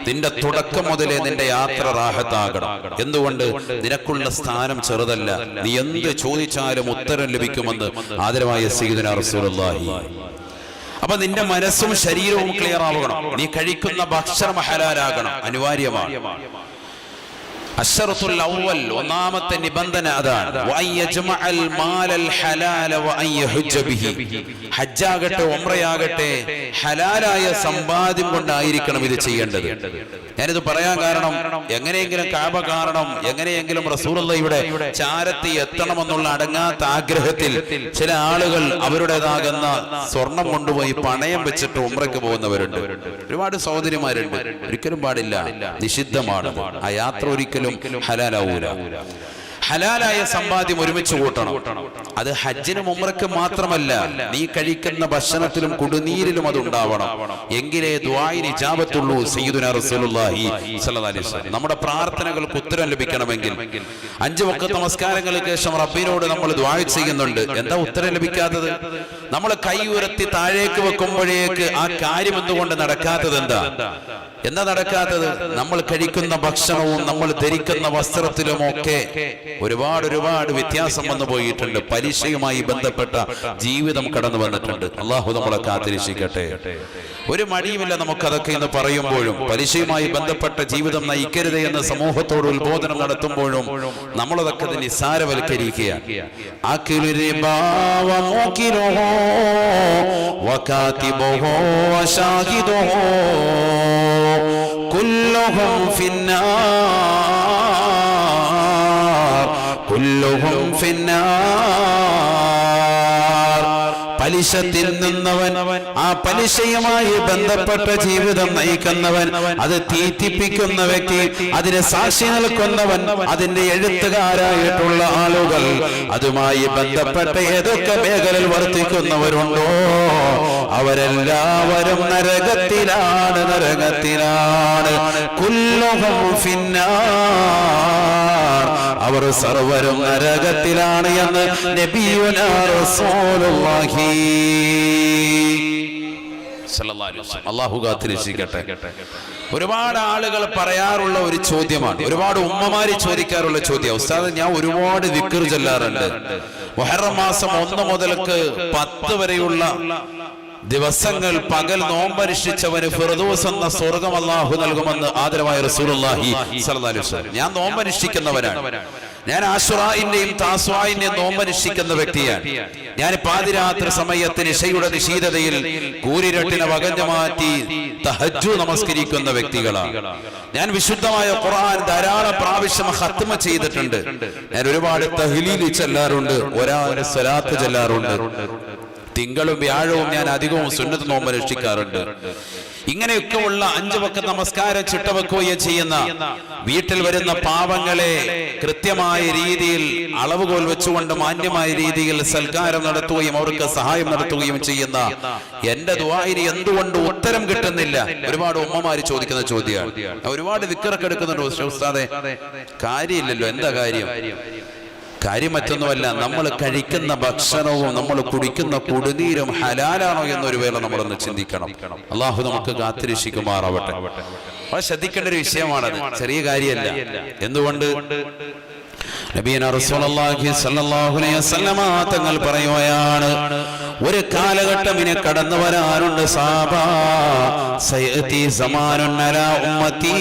നിന്റെ തുടക്കം മുതലേ നിന്റെ യാത്ര റാഹത്താകണം. എന്തുകൊണ്ട്? നിനക്കുള്ള സ്ഥാനം ചെറുതല്ല, നീ എന്ത് ചോദിച്ചാലും ഉത്തരം ലഭിക്കുമെന്ന് ആദരവായ സയ്യിദുനാ റസൂലുള്ളാഹി. അപ്പൊ നിന്റെ മനസ്സും ശരീരവും ക്ലിയർ ആവണം. നീ കഴിക്കുന്ന ഭക്ഷണം ഹലാലാകണം, അനിവാര്യമാണ്. അശ്ശറത്തുൽ അവ്വൽ, ഒന്നാമത്തെ നിബന്ധന അതാണ്. വയജ്മഅൽ മാലൽ ഹലാല വയഹുജ്ജ ബിഹി. ഹജ്ജാകട്ടെ ഉംറയാകട്ടെ ഹലാലായ സമ്പാദ്യം കൊണ്ടായിരിക്കണം ഇത് ചെയ്യേണ്ടത്. ഞാനിത് പറയാൻ കാരണം, എങ്ങനെയെങ്കിലും കഅബ കാണണം, എങ്ങനെയെങ്കിലും റസൂലുള്ളാഹിയുടെ ചാരത്തി എത്തണമെന്നുള്ള അടങ്ങാത്ത ആഗ്രഹത്തിൽ ചില ആളുകൾ അവരുടേതാകുന്ന സ്വർണം കൊണ്ടുപോയി പണയം വെച്ചിട്ട് ഉംറയ്ക്ക് പോകുന്നവരുണ്ട്. ഒരുപാട് സഹോദരിമാരുണ്ട്. ഒരിക്കലും പാടില്ല, നിഷിദ്ധമാണ്. ആ യാത്ര ഒരിക്കലും ഹലാലാവൂല. ഹലാലായ സമ്പാദ്യം ഒരുമിച്ച് കൂട്ടണം. അത് ഹജ്ജിനും ഉംറയ്ക്കും മാത്രമല്ല, നീ കഴിക്കുന്ന ഭക്ഷണത്തിലും കുടിനീരിലും അത് ഉണ്ടാവണം. എങ്കിലേ ദുആഇന് ഇജാബത്തുള്ളൂ. സയ്യിദുനാ റസൂലുള്ളാഹി സ്വല്ലല്ലാഹി അലൈഹി വസല്ലം നമ്മുടെ പ്രാർത്ഥനകൾക്ക് ഉത്തരം ലഭിക്കണമെങ്കിൽ 5 വഖ്ത് നമസ്കാരങ്ങൾക്ക് ശേഷം റബ്ബിനോട് നമ്മൾ ദുആ ചെയ്യുന്നുണ്ട്. എന്താ ഉത്തരം ലഭിക്കാത്തത്? നമ്മൾ കൈ ഉയർത്തി താഴേക്ക് വെക്കുമ്പോഴേക്ക് ആ കാര്യം എന്തുകൊണ്ട് നടക്കാത്തത്? എന്താ നടക്കാത്തത്? നമ്മൾ കഴിക്കുന്ന ഭക്ഷണവും നമ്മൾ ധരിക്കുന്ന വസ്ത്രത്തിലുമൊക്കെ ഒരുപാട് വ്യത്യാസം വന്നു പോയിട്ടുണ്ട്. പലിശയുമായി ബന്ധപ്പെട്ട ജീവിതം കടന്നു വന്നിട്ടുണ്ട്. അള്ളാഹു നമ്മളെ കാത്തിരക്ഷിക്കട്ടെ. ഒരു മടിയുമില്ല നമുക്കതൊക്കെ എന്ന് പറയുമ്പോഴും, പലിശയുമായി ബന്ധപ്പെട്ട ജീവിതം നയിക്കരുത് എന്ന് സമൂഹത്തോട് ഉത്ബോധനം നടത്തുമ്പോഴും നമ്മളതൊക്കെ നിസ്സാരവൽക്കരിക്കുകയാണ്. كلهم في النار. പലിശ തിന്നുന്നവൻ, ആ പലിശയുമായി ബന്ധപ്പെട്ട ജീവിതം നയിക്കുന്നവൻ, അത് തീറ്റിപ്പിക്കുന്ന വ്യക്തി, അതിന് സാക്ഷി നിൽക്കുന്നവൻ, അതിന്റെ എഴുത്തുകാരായിട്ടുള്ള ആളുകൾ, അതുമായി ബന്ധപ്പെട്ട ഏതൊക്കെ മേഖലയിൽ വർത്തിക്കുന്നവരുണ്ടോ അവരെല്ലാവരും നരകത്തിലാണ്. കുല്ലുഹും ഫിന്നാർ. അവർ സർവരും നരകത്തിലാണ് എന്ന് നബിയുനാ റസൂലുള്ളാഹി സ്വല്ലല്ലാഹു അലൈഹി വസല്ലം. അല്ലാഹു കാത്തിരക്ഷിക്കട്ടെ. ഒരുപാട് ആളുകൾ പറയാറുള്ള ഒരു ചോദ്യമാണ്, ഒരുപാട് ഉമ്മമാര് ചോദിക്കാറുള്ള ചോദ്യം. ഉസ്താദ്, ഞാൻ ഒരുപാട് ദിക്ർ ചൊല്ലാറുണ്ട്. മുഹറം മാസം 1 മുതൽക്ക് 10 വരെയുള്ള ദിവസങ്ങൾ പകൽ നോമ്പനുഷ്ഠിച്ചവന് ഫിർദൗസ് എന്ന സ്വർഗ്ഗം അല്ലാഹു നൽകുമെന്ന് ആദരവായ റസൂലുള്ളാഹി സ്വല്ലല്ലാഹു അലൈഹി വസല്ലം. ഞാൻ നോമ്പനുഷ്ഠിക്കുന്നവനാണ്. ഞാൻ ആശുറായിന്റെയും താസ്വായിന്റെയും നോമ്പനുഷ്ഠിക്കുന്ന വ്യക്തിയാണ്. ഞാൻ പാതിരാത്രി സമയത്ത് നിശയുടെ നിശീതതയിൽ കൂരിരട്ടിനെ വകഞ്ഞു മാറ്റി തഹജ്ജുദ് നമസ്കരിക്കുന്ന വ്യക്തികളാണ്. ഞാൻ വിശുദ്ധമായ ഖുർആൻ ധാരാളം പ്രാവശ്യം ഖത്മ ചെയ്തിട്ടുണ്ട്. ഞാൻ ഒരുപാട് തഹ്ലീൽ ചൊല്ലാറുണ്ട്, ഒരാളെ സ്വലാത്ത് ചൊല്ലാറുണ്ട്. തിങ്കളും വ്യാഴവും ഞാൻ അധികവും സുന്നത്ത് നോമ്പ് അനുഷ്ഠിക്കാറുണ്ട്. ഇങ്ങനെയൊക്കെ ഉള്ള 5 വഖ്ത് നമസ്കാരം ചിട്ടവെക്കുകയും ചെയ്യുന്ന, വീട്ടിൽ വരുന്ന പാവങ്ങളെ കൃത്യമായ രീതിയിൽ അളവുകോൽ വെച്ചുകൊണ്ട് മാന്യമായ രീതിയിൽ സൽക്കാരം നടത്തുകയും അവർക്ക് സഹായം നടത്തുകയും ചെയ്യുന്ന എന്റെ ദുആഇന് എന്തുകൊണ്ട് ഉത്തരം കിട്ടുന്നില്ല? ഒരുപാട് ഉമ്മമാര് ചോദിക്കുന്ന ചോദ്യമാണ്. ഒരുപാട് ദിക്റൊക്കെ എടുക്കുന്നുണ്ട്. ഉസ്താദേ, കാര്യമില്ലല്ലോ, എന്താ കാര്യം? കാര്യം മറ്റൊന്നുമല്ല, നമ്മൾ കഴിക്കുന്ന ഭക്ഷണവും നമ്മൾ കുടിക്കുന്ന കുടിനീരും ഹലാലാണോ എന്നൊരു വേള നമ്മളൊന്ന് ചിന്തിക്കണം. അള്ളാഹു നമുക്ക് കാത്തിരക്ഷിക്കുമാറാവട്ടെ. അത് ശ്രദ്ധിക്കേണ്ട ഒരു വിഷയമാണത്, ചെറിയ കാര്യമല്ല. എന്തുകൊണ്ട്? നബിയന റസൂലുള്ളാഹി സ്വല്ലല്ലാഹു അലൈഹി വസല്ലമ തങ്ങൾ പറയുകയാണ്, ഒരു കാലഘട്ടം ഇനി കടന്നു വരാനുണ്ട് സഹാബ, സയഅതി സമാനുൻ അലാ ഉമ്മതി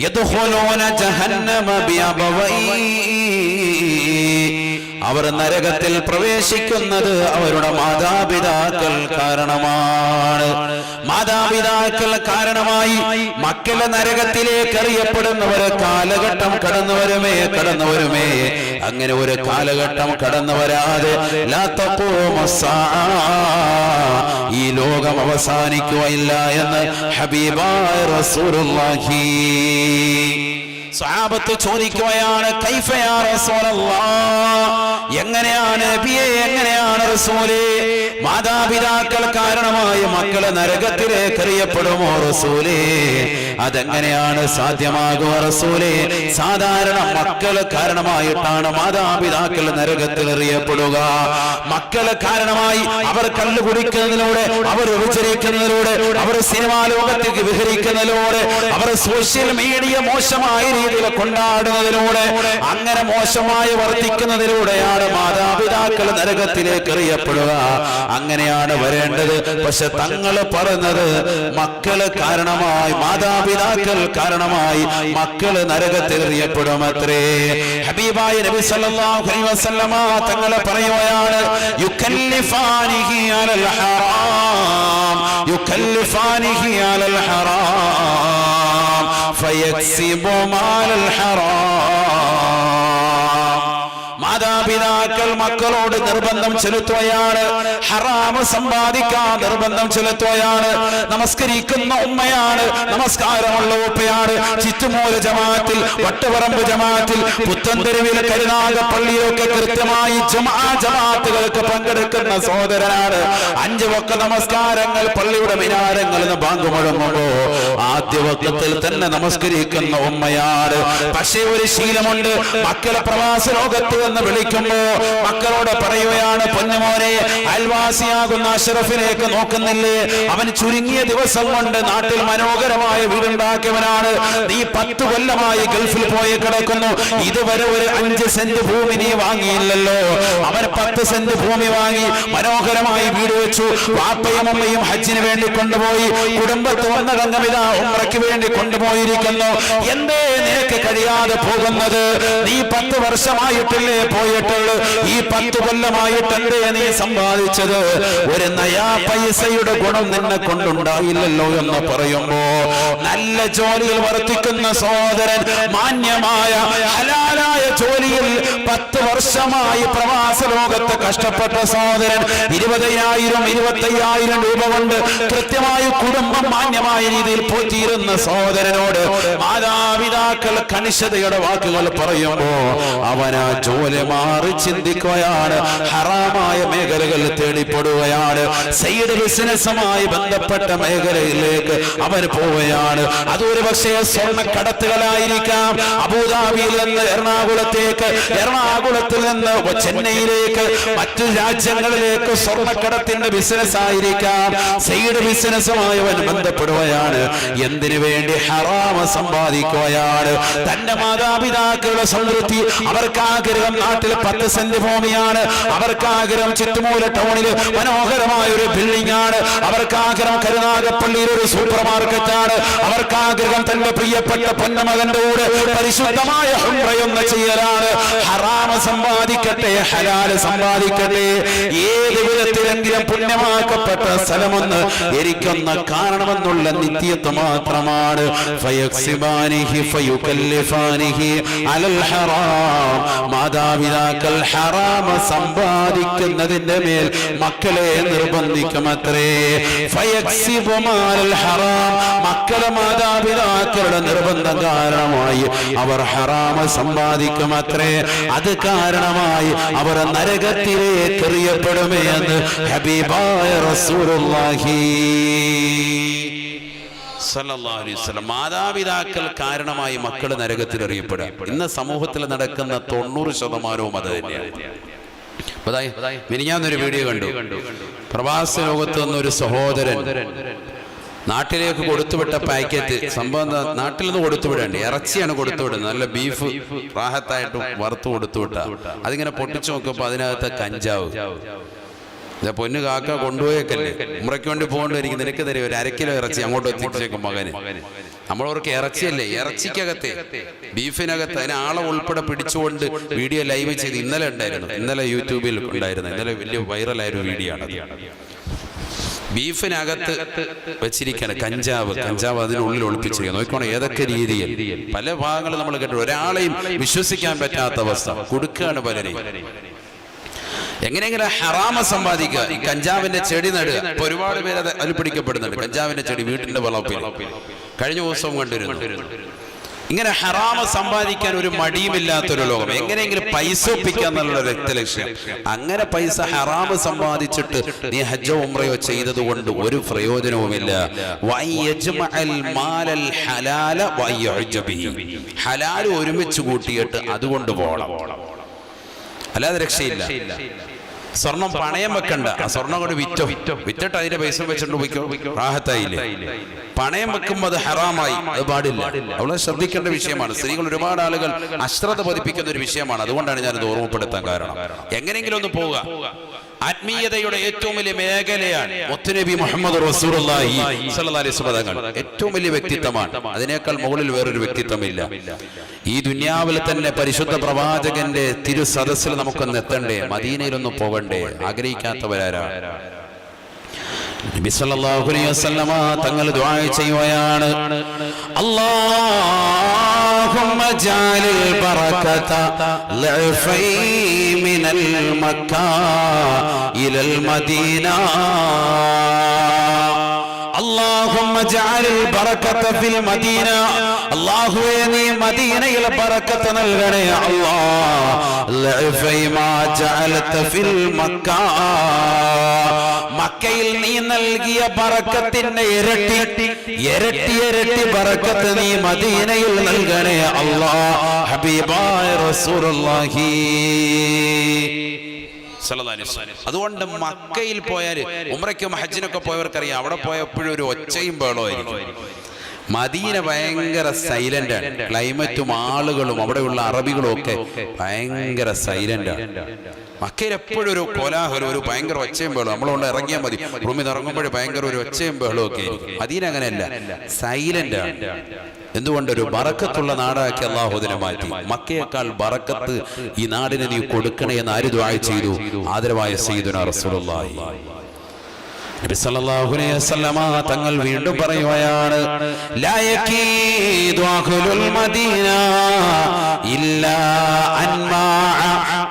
യദ്ഖുലൂന ജഹന്നമ ബിഅബവൈ, അവർ നരകത്തിൽ പ്രവേശിക്കുന്നത് അവരുടെ മാതാപിതാക്കൾ കാരണമാണ്. മാതാപിതാക്കൾ കാരണമായി മക്കളെ നരകത്തിലേക്ക് എറിയപ്പെടുന്നവർ കാലഘട്ടം കടന്നു വരുമേ. അങ്ങനെ ഒരു കാലഘട്ടം കടന്നു വരാതെ ലാ തഖൂമു സ്സാഅ, ഈ ലോകം അവസാനിക്കുകയില്ല എന്ന് ഹബീബായ റസൂലുള്ളാഹി. സ്വഹാബത്ത് ചോദിക്കുകയാണ്, കൈഫ യാ റസൂലല്ലാഹ്, എങ്ങനെയാണ് നബിയേ, എങ്ങനെയാണ് റസൂലേ, മാതാപിതാക്കൾ കാരണമായി മക്കളെ നരകത്തിലേക്ക് എറിയപ്പെടുമോ റസൂലേ? അതെങ്ങനെയാണ് സാധ്യമാകുക റസൂലേ? സാധാരണ മക്കള് കാരണമായിട്ടാണ് മാതാപിതാക്കൾ നരകത്തിൽ എറിയപ്പെടുക. മക്കള് കാരണമായി അവർ കള്ളു കുടിക്കുന്നതിലൂടെ, അവർ വ്യഭിചരിക്കുന്നതിലൂടെ, അവർ സിനിമാ ലോകത്തേക്ക് വിഹരിക്കുന്നതിലൂടെ, അവർ സോഷ്യൽ മീഡിയ മോശമായ രീതിയിൽ കൊണ്ടാടുന്നതിലൂടെ, അങ്ങനെ മോശമായി വർത്തിക്കുന്നതിലൂടെയാണ് മാതാപിതാക്കൾ നരകത്തിലേക്ക് എറിയപ്പെടുക. അങ്ങനെയാണ് വരേണ്ടത്. പക്ഷെ തങ്ങൾ പറഞ്ഞത് മക്കള് കാരണമായി, മാതാപിതാക്കൾ കാരണമായി മക്കള് നരകത്തിൽ എറിയപ്പെടുമത്രേ. ഹബീബായ നബി സല്ലല്ലാഹു അലൈഹി വസല്ലമ തങ്ങൾ പറയുകയാണ്, യുകല്ലിഫാനിഹി അലൽ ഹറാം, യുകല്ലിഫാനിഹി അലൽ ഹറാം ഫയക്സിബു മാലൽ ഹറാം. മാതാപിതാക്കൾ മക്കളോട് നിർബന്ധം ചെലുത്തുകയാണ്, ഹറാമ് സമ്പാദിക്കാൻ നിർബന്ധം ചെലുത്തുകയാണ്. നമസ്കരിക്കുന്ന ഉമ്മയാണ്, നമസ്കാരമുള്ള ഉപ്പയാണ്, ചിറ്റുമൂല ജമാഅത്തിൽ, വട്ടുപറമ്പ് ജമാഅത്തിൽ, പുത്തൻതെരുവിൽ, കരുനാഗപ്പള്ളിയിലൊക്കെ കൃത്യമായി ജമാഅത്തുകൾക്ക് പങ്കെടുക്കുന്ന സഹോദരനാണ്. 5 വക്ത നമസ്കാരങ്ങൾ പള്ളിയുടെ മിനാരങ്ങളിൽ നിന്ന് ബാങ്ക് മുഴങ്ങുമ്പോ ആദ്യ വക്തത്തിൽ തന്നെ നമസ്കരിക്കുന്ന ഉമ്മയാണ്. പക്ഷേ ഒരു ശീലമുണ്ട്, മക്കളെ പ്രവാസ ലോകത്ത് എന്ന് വിളിക്കുമ്പോ മക്കളോട് പറയുകയാണ്, പൊന്നുമോനെ, അയൽവാസിയാകുന്ന അഷ്റഫിലേക്ക് നോക്കുന്നില്ലേ? അവൻ ചുരുങ്ങിയ ദിവസം കൊണ്ട് നാട്ടിൽ മനോഹരമായ വീടുണ്ടാക്കിയവനാണ്. നീ 10 കൊല്ലമായി ഗൾഫിൽ പോയി കിടക്കുന്നു, ഇതുവരെ ഒരു 5 സെന്റ് ഭൂമി നീ വാങ്ങിയില്ലല്ലോ. അവൻ 10 സെന്റ് ഭൂമി വാങ്ങി മനോഹരമായി വീട് വെച്ചു. വാപ്പയും അമ്മയും ഹജ്ജിന് വേണ്ടി കൊണ്ടുപോയി, കുടുംബത്ത് വന്ന രംഗമിതാ ഉംറയ്ക്ക് വേണ്ടി കൊണ്ടുപോയിരിക്കുന്നു. എന്തേ നിനക്ക് കഴിയാതെ പോകുന്നത്? നീ 10 വർഷമായിട്ടില്ലേ പോയിട്ടുള്ളൂ? ഈ 10 കൊല്ലമായിട്ട് എന്തേ നീ സമ്പാദിച്ചത്? ഒരു നയാ പൈസയുടെ ഗുണം നിന്നെ കൊണ്ടുണ്ടായില്ലല്ലോ എന്ന് പറയുമ്പോ, നല്ല ജോലിയിൽ വർത്തിക്കുന്ന സഹോദരൻ, മാന്യമായ ഹലാലായ ജോലിയിൽ 10 വർഷമായി പ്രവാസ ലോകത്ത് കഷ്ടപ്പെട്ട സഹോദരൻ, 20,000 25,000 രൂപ കൊണ്ട് കൃത്യമായി കുടുംബം മാന്യമായ രീതിയിൽ പോറ്റിയിരുന്ന സഹോദരനോട് മാതാപിതാക്കൾ കണിശതയുടെ വാക്കുകൾ പറയുമ്പോ അവനാ ജോലി മാറി ചിന്തിക്കുകയാണ്, ഹറാമായ മേഖലകൾ തേടിപ്പെടുകയാണ്, സൈഡ് ബിസിനസ്സുമായി ബന്ധപ്പെട്ട മേഖലയിലേക്ക് അവൻ പോവുകയാണ്. അതൊരു പക്ഷേ സ്വർണ്ണക്കടത്തുകളായിരിക്കാം. അബുദാബിയിൽ നിന്ന് എറണാകുളത്തേക്ക്, എറണാകുളത്തിൽ നിന്ന് ചെന്നൈയിലേക്ക്, മറ്റു രാജ്യങ്ങളിലേക്ക് സ്വർണ്ണക്കടത്തിന്റെ ബിസിനസ് ആയിരിക്കാം. സൈഡ് ബിസിനസ്സുമായി അവൻ ബന്ധപ്പെടുകയാണ്. എന്തിനു വേണ്ടി? ഹറാമ സമ്പാദിക്കുകയാണ്. തന്റെ മാതാപിതാക്കളുടെ സമൃദ്ധി, അവർക്ക് ആഗ്രഹം നാട്ടിൽ 10 സെന്റ് ഭൂമിയാണ്, അവർക്ക് ആഗ്രഹം ചിറ്റുമൂല ടൗണിൽ മനോഹരമായ ഒരു ബിൽഡിംഗ് ആണ്, അവർക്ക് ആഗ്രഹം കരുനാഗപ്പള്ളിയിൽ ഒരു സൂപ്പർ മാർക്കറ്റാണ്, അവർക്ക് ആഗ്രഹം തന്റെ പ്രിയപ്പെട്ട പൊന്നമകന്റെ കൂടെ പരിശുദ്ധമായ ഉംറയൊന്ന് ചെയ്യലാണ്. ഹറാമ സമ്പാദിക്കട്ടെ, ഹലാല് സമ്പാദിക്കട്ടെ, ഏത് വിധത്തിലെങ്കിലും പുണ്യമാക്കപ്പെട്ട സ്ഥലമെന്ന് എനിക്കൊന്ന് കാണണമെന്നുള്ള നിത്യത്വം മാത്രമാണ്. ഫയക്സിബാനിഹി ഫയുകല്ലിഫാനിഹി അലൽ ഹറാം, മാതാപിതാക്കൾ ഹറാമ സമ്പാദിക്കുന്നതിന്റെ മേൽ മക്കളെ നിർബന്ധിക്കുമത്രേ. ഫയക്സിബു മാലൽ ഹറാം, മക്കളെ മാതാപിതാക്കളുടെ നിർബന്ധം കാരണമായി അവർ ഹറാമ സമ്പാദിക്കുമത്രേ. അത് കാരണമായി അവർ നരകത്തിലേക്ക് എറിയപ്പെടുമേ എന്ന് ഹബീബായ റസൂലുള്ളാഹി സല്ലല്ലാഹു അലൈഹി വസല്ലം. മാതാപിതാക്കൾ കാരണമായി മക്കൾ നരകത്തിൽ എറിയപ്പെടുക. ഇന്ന് സമൂഹത്തിൽ നടക്കുന്ന 90% അത് തന്നെയാണ്. മിനിഞ്ഞാന്നൊരു വീഡിയോ കണ്ടു. പ്രവാസ ലോകത്ത് നിന്നൊരു സഹോദരൻ നാട്ടിലേക്ക് കൊടുത്തുവിട്ട പാക്കറ്റ് സംഭവം നാട്ടിൽ നിന്ന് കൊടുത്തുവിടേണ്ടി ഇറച്ചിയാണ് കൊടുത്തുവിടുന്നത്. നല്ല ബീഫ് റാഹത്തായിട്ട് വറുത്ത് കൊടുത്തുവിട്ട അതിങ്ങനെ പൊട്ടിച്ചു നോക്കുമ്പോൾ അതിനകത്ത് കഞ്ചാവ്. പൊന്നു കാക്ക കൊണ്ടുപോയേക്കല്ലേ, ഉംറയ്ക്ക് വേണ്ടി പോകേണ്ടിരിക്കും, നിനക്ക് തരും ഒരു 1/2 കിലോ ഇറച്ചി അങ്ങോട്ട് എത്തിച്ചേക്കും മകന്. നമ്മളവർക്ക് ഇറച്ചിയല്ലേ, ഇറച്ചിക്കകത്തെ ബീഫിനകത്ത് അതിന് ആളെ ഉൾപ്പെടെ പിടിച്ചുകൊണ്ട് വീഡിയോ ലൈവ് ചെയ്ത് ഇന്നലെ ഉണ്ടായിരുന്നു. ഇന്നലെ യൂട്യൂബിൽ ഉണ്ടായിരുന്നു. ഇന്നലെ വലിയ വൈറലായൊരു വീഡിയോ ആണ്. ബീഫിനകത്ത് വെച്ചിരിക്കുകയാണ് കഞ്ചാവ് അതിനുള്ളിൽ ഒളിപ്പിച്ചിരിക്കുക. നോക്കണം ഏതൊക്കെ രീതിയിൽ പല ഭാഗങ്ങളും നമ്മൾ കേട്ടു. ഒരാളെയും വിശ്വസിക്കാൻ പറ്റാത്ത അവസ്ഥ കൊടുക്കുകയാണ് പലരെയും. എങ്ങനെയെങ്കിലും ഹറാമ സമ്പാദിക്കുക. ഈ കഞ്ചാവിന്റെ ചെടി നടുക. ഇപ്പൊ ഒരുപാട് പേര് അതിൽ പിടിക്കപ്പെടുന്നുണ്ട്. കഞ്ചാവിന്റെ ചെടി വീട്ടിന്റെ വളപ്പിൽ കഴിഞ്ഞ ദിവസവും കണ്ടിരുന്നു. ഇങ്ങനെ ഹറാമ സമ്പാദിക്കാൻ ഒരു മടിയുമില്ലാത്തൊരു ലോകം. എങ്ങനെയെങ്കിലും പൈസ ഒപ്പിക്കുക എന്നുള്ള രക്തലക്ഷ്യം. അങ്ങനെ പൈസ ഹറാമ് സമ്പാദിച്ചിട്ട് നീ ഹജ്ജോ ഉംറയോ ചെയ്തത് കൊണ്ട് ഒരു പ്രയോജനവുമില്ല. ഹലാൽ ഒരുമിച്ച് കൂട്ടിയിട്ട് അതുകൊണ്ട് പോകണം, അല്ലാതെ രക്ഷയില്ല. സ്വർണം പണയം വെക്കണ്ട. ആ സ്വർണം കൊണ്ട് വിറ്റിട്ട് അതിന്റെ പൈസ വെച്ചിട്ട് പോയിക്കോ, റാഹത്തായില്ലേ. പണയം വെക്കുമ്പോൾ അത് ഹറാമായി, അത് പാടില്ല. അവളെ ശ്രദ്ധിക്കേണ്ട വിഷയമാണ്. സ്ത്രീകൾ ഒരുപാട് ആളുകൾ അശ്രദ്ധ പതിപ്പിക്കുന്ന ഒരു വിഷയമാണ്. അതുകൊണ്ടാണ് ഞാനത് ഓർമ്മപ്പെടുത്താൻ കാരണം. എങ്ങനെയെങ്കിലും ഒന്ന് പോവുക. ആത്മീയതയുടെ ഏറ്റവും വലിയ മേഖലയാണ് മുത്തുനബി മുഹമ്മദ് റസൂലുള്ളാഹി സ്വല്ലല്ലാഹു അലൈഹി വസല്ലം. ഏറ്റവും വലിയ വ്യക്തിത്വമാണ്. അതിനേക്കാൾ മുകളിൽ വേറൊരു വ്യക്തിത്വമില്ല. ഈ ദുനിയാവിൽ തന്നെ പരിശുദ്ധ പ്രവാചകന്റെ തിരു സദസ്സിൽ നമുക്കൊന്ന് എത്തണ്ടേ, മദീനയിലൊന്ന് പോകണ്ടേ? ആഗ്രഹിക്കാത്തവരാരാണ്? നബി സല്ലല്ലാഹു അലൈഹി വസല്ലമ തങ്ങൾ ദുആ ചെയ്യുകയാണ്, അല്ലാഹുമ്മ ജഅലിൽ ബറകത ലഅഫൈ മിനൽ മക്ക ഇലൽ മദീന. اللهم اجعل البركة في المدينة. അല്ലാഹുവേ നീ മദീനയിൽ ബറക്കത്ത് നൽകണേ അല്ലാഹ്. ലഅഫൈ മാ ജഅലത ഫിൽ മക്ക. മക്കയിൽ നീ നൽകിയ ബറക്കത്തിന്റെ ഇരട്ടി ബറക്കത്ത് നീ മദീനയിൽ നൽകണേ അല്ലാഹ്. ഹബീബായ റസൂലുള്ളാഹി. അതുകൊണ്ട് മക്കയിൽ പോയാൽ ഉംറയ്ക്കും ഹജ്ജിനൊക്കെ പോയവർക്കറിയാം, അവിടെ പോയ എപ്പോഴും ഒരു ഒച്ചയും ബഹളമായിരിക്കും. മദീന ഭയങ്കര സൈലന്റ് ആണ്. ക്ലൈമറ്റും ആളുകളും അവിടെയുള്ള അറബികളും ഒക്കെ ഭയങ്കര സൈലന്റ് ആണ്. മക്കയിൽ എപ്പോഴും ഒരു കോലാഹലം, ഒരു ഭയങ്കര ഒച്ചയും ബഹളം. നമ്മളോണ്ട് ഇറങ്ങിയാൽ മതി, റൂമിൽ നിന്ന് ഇറങ്ങുമ്പോഴും ഭയങ്കര ഒരു ഒച്ചയും ബഹളവും ഒക്കെ ആയിരിക്കും. മദീന അങ്ങനെയല്ല, സൈലന്റ് ആണ്. എന്തുകൊണ്ട്? ഒരു ബറക്കത്തുള്ള നാടാക്കി അല്ലാഹു അതിനെ മാറ്റി. മക്കയേക്കാൾ ബറക്കത്ത് ഈ നാടിനെ നീ കൊടുക്കണേ എന്ന് ആര് ദുആ ചെയ്തു? ആദരവായ സയ്യിദുനാ റസൂലുള്ളാഹി നബി സല്ലല്ലാഹു അലൈഹി വസല്ലമ തങ്ങൾ വീണ്ടും പറയുകയാണ്, ലാ യകീദു അഹ്ലുൽ മദീന ഇല്ലാ അൻമാ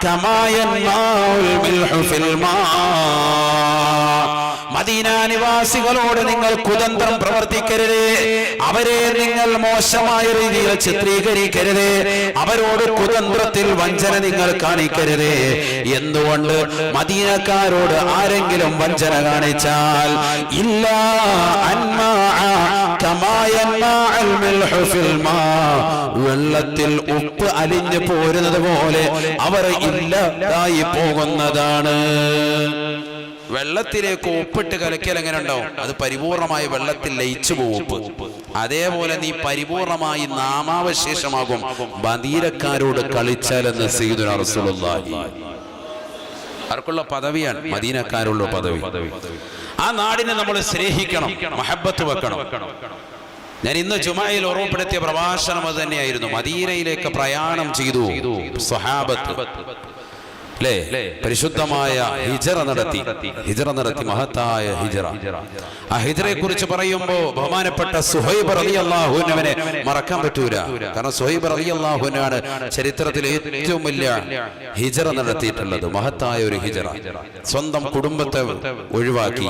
കമാ യൻമാഉൽ മിൽഹു ഫിൽ മാ. മദീന നിവാസികളോട് നിങ്ങൾ കുതന്ത്രം പ്രവർത്തിക്കരുത്. അവരെ നിങ്ങൾ മോശമായ രീതിയിൽ ചിത്രീകരിക്കരുത്. അവരോട് കുതന്ത്രത്തിൽ വഞ്ചന നിങ്ങൾ കാണിക്കരുത്. എന്തുകൊണ്ട്? മദീനക്കാരോട് ആരെങ്കിലും വഞ്ചന കാണിച്ചാൽ ഇല്ലാ അൻമാ കമാ യൻമാഉൽ മിൽഹു ഫിൽ മാ, വെള്ളത്തിൽ ഉപ്പ് അലിഞ്ഞു പോരുന്നത് പോലെ അവർ ഇല്ലാതായി പോകുന്നതാണ്. വെള്ളത്തിലേക്ക് ഉപ്പിട്ട് കലക്കിയാൽ എങ്ങനെ ഉണ്ടാവും? അത് പരിപൂർണമായി വെള്ളത്തിൽ ലയിച്ചു പോകും ഉപ്പ്. അതേപോലെ നീ പരിപൂർണമായി നാമാവശേഷമാകും മദീനക്കാരോട് കളിച്ചാലെന്ന് സയ്യിദുനാ റസൂലുള്ളാഹി. ആർക്കുള്ള പദവിയാണ്? മദീനക്കാരുള്ള പദവി. ആ നാടിനെ നമ്മൾ സ്നേഹിക്കണം, മഹബത്ത് വെക്കണം. ഞാൻ ഇന്ന് ജുമഅയിൽ ഓർമ്മപ്പെടുത്തിയ പ്രഭാഷണം അത് തന്നെയായിരുന്നു. മദീനയിലേക്ക് പ്രയാണം ചെയ്തു സ്വഹാബത്ത്, അല്ലേ? പരിശുദ്ധമായ ഹിജ്റ നടത്തി മഹത്തായ ഹിജ്റ. ആ ഹിജ്റയെ കുറിച്ച് പറയുമ്പോൾ ബഹുമാനപ്പെട്ട സുഹൈബ് റളിയല്ലാഹു അൻഹുവിനെ മറക്കാൻ പറ്റൂല. കാരണം സുഹൈബ് റളിയല്ലാഹു അൻഹുവാണ് ചരിത്രത്തിൽ ഏറ്റവും വലിയ ഹിജ്റ നടത്തിയിട്ടുള്ളത്. മഹത്തായ ഒരു ഹിജ്റ. സ്വന്തം കുടുംബത്തെ ഒഴിവാക്കി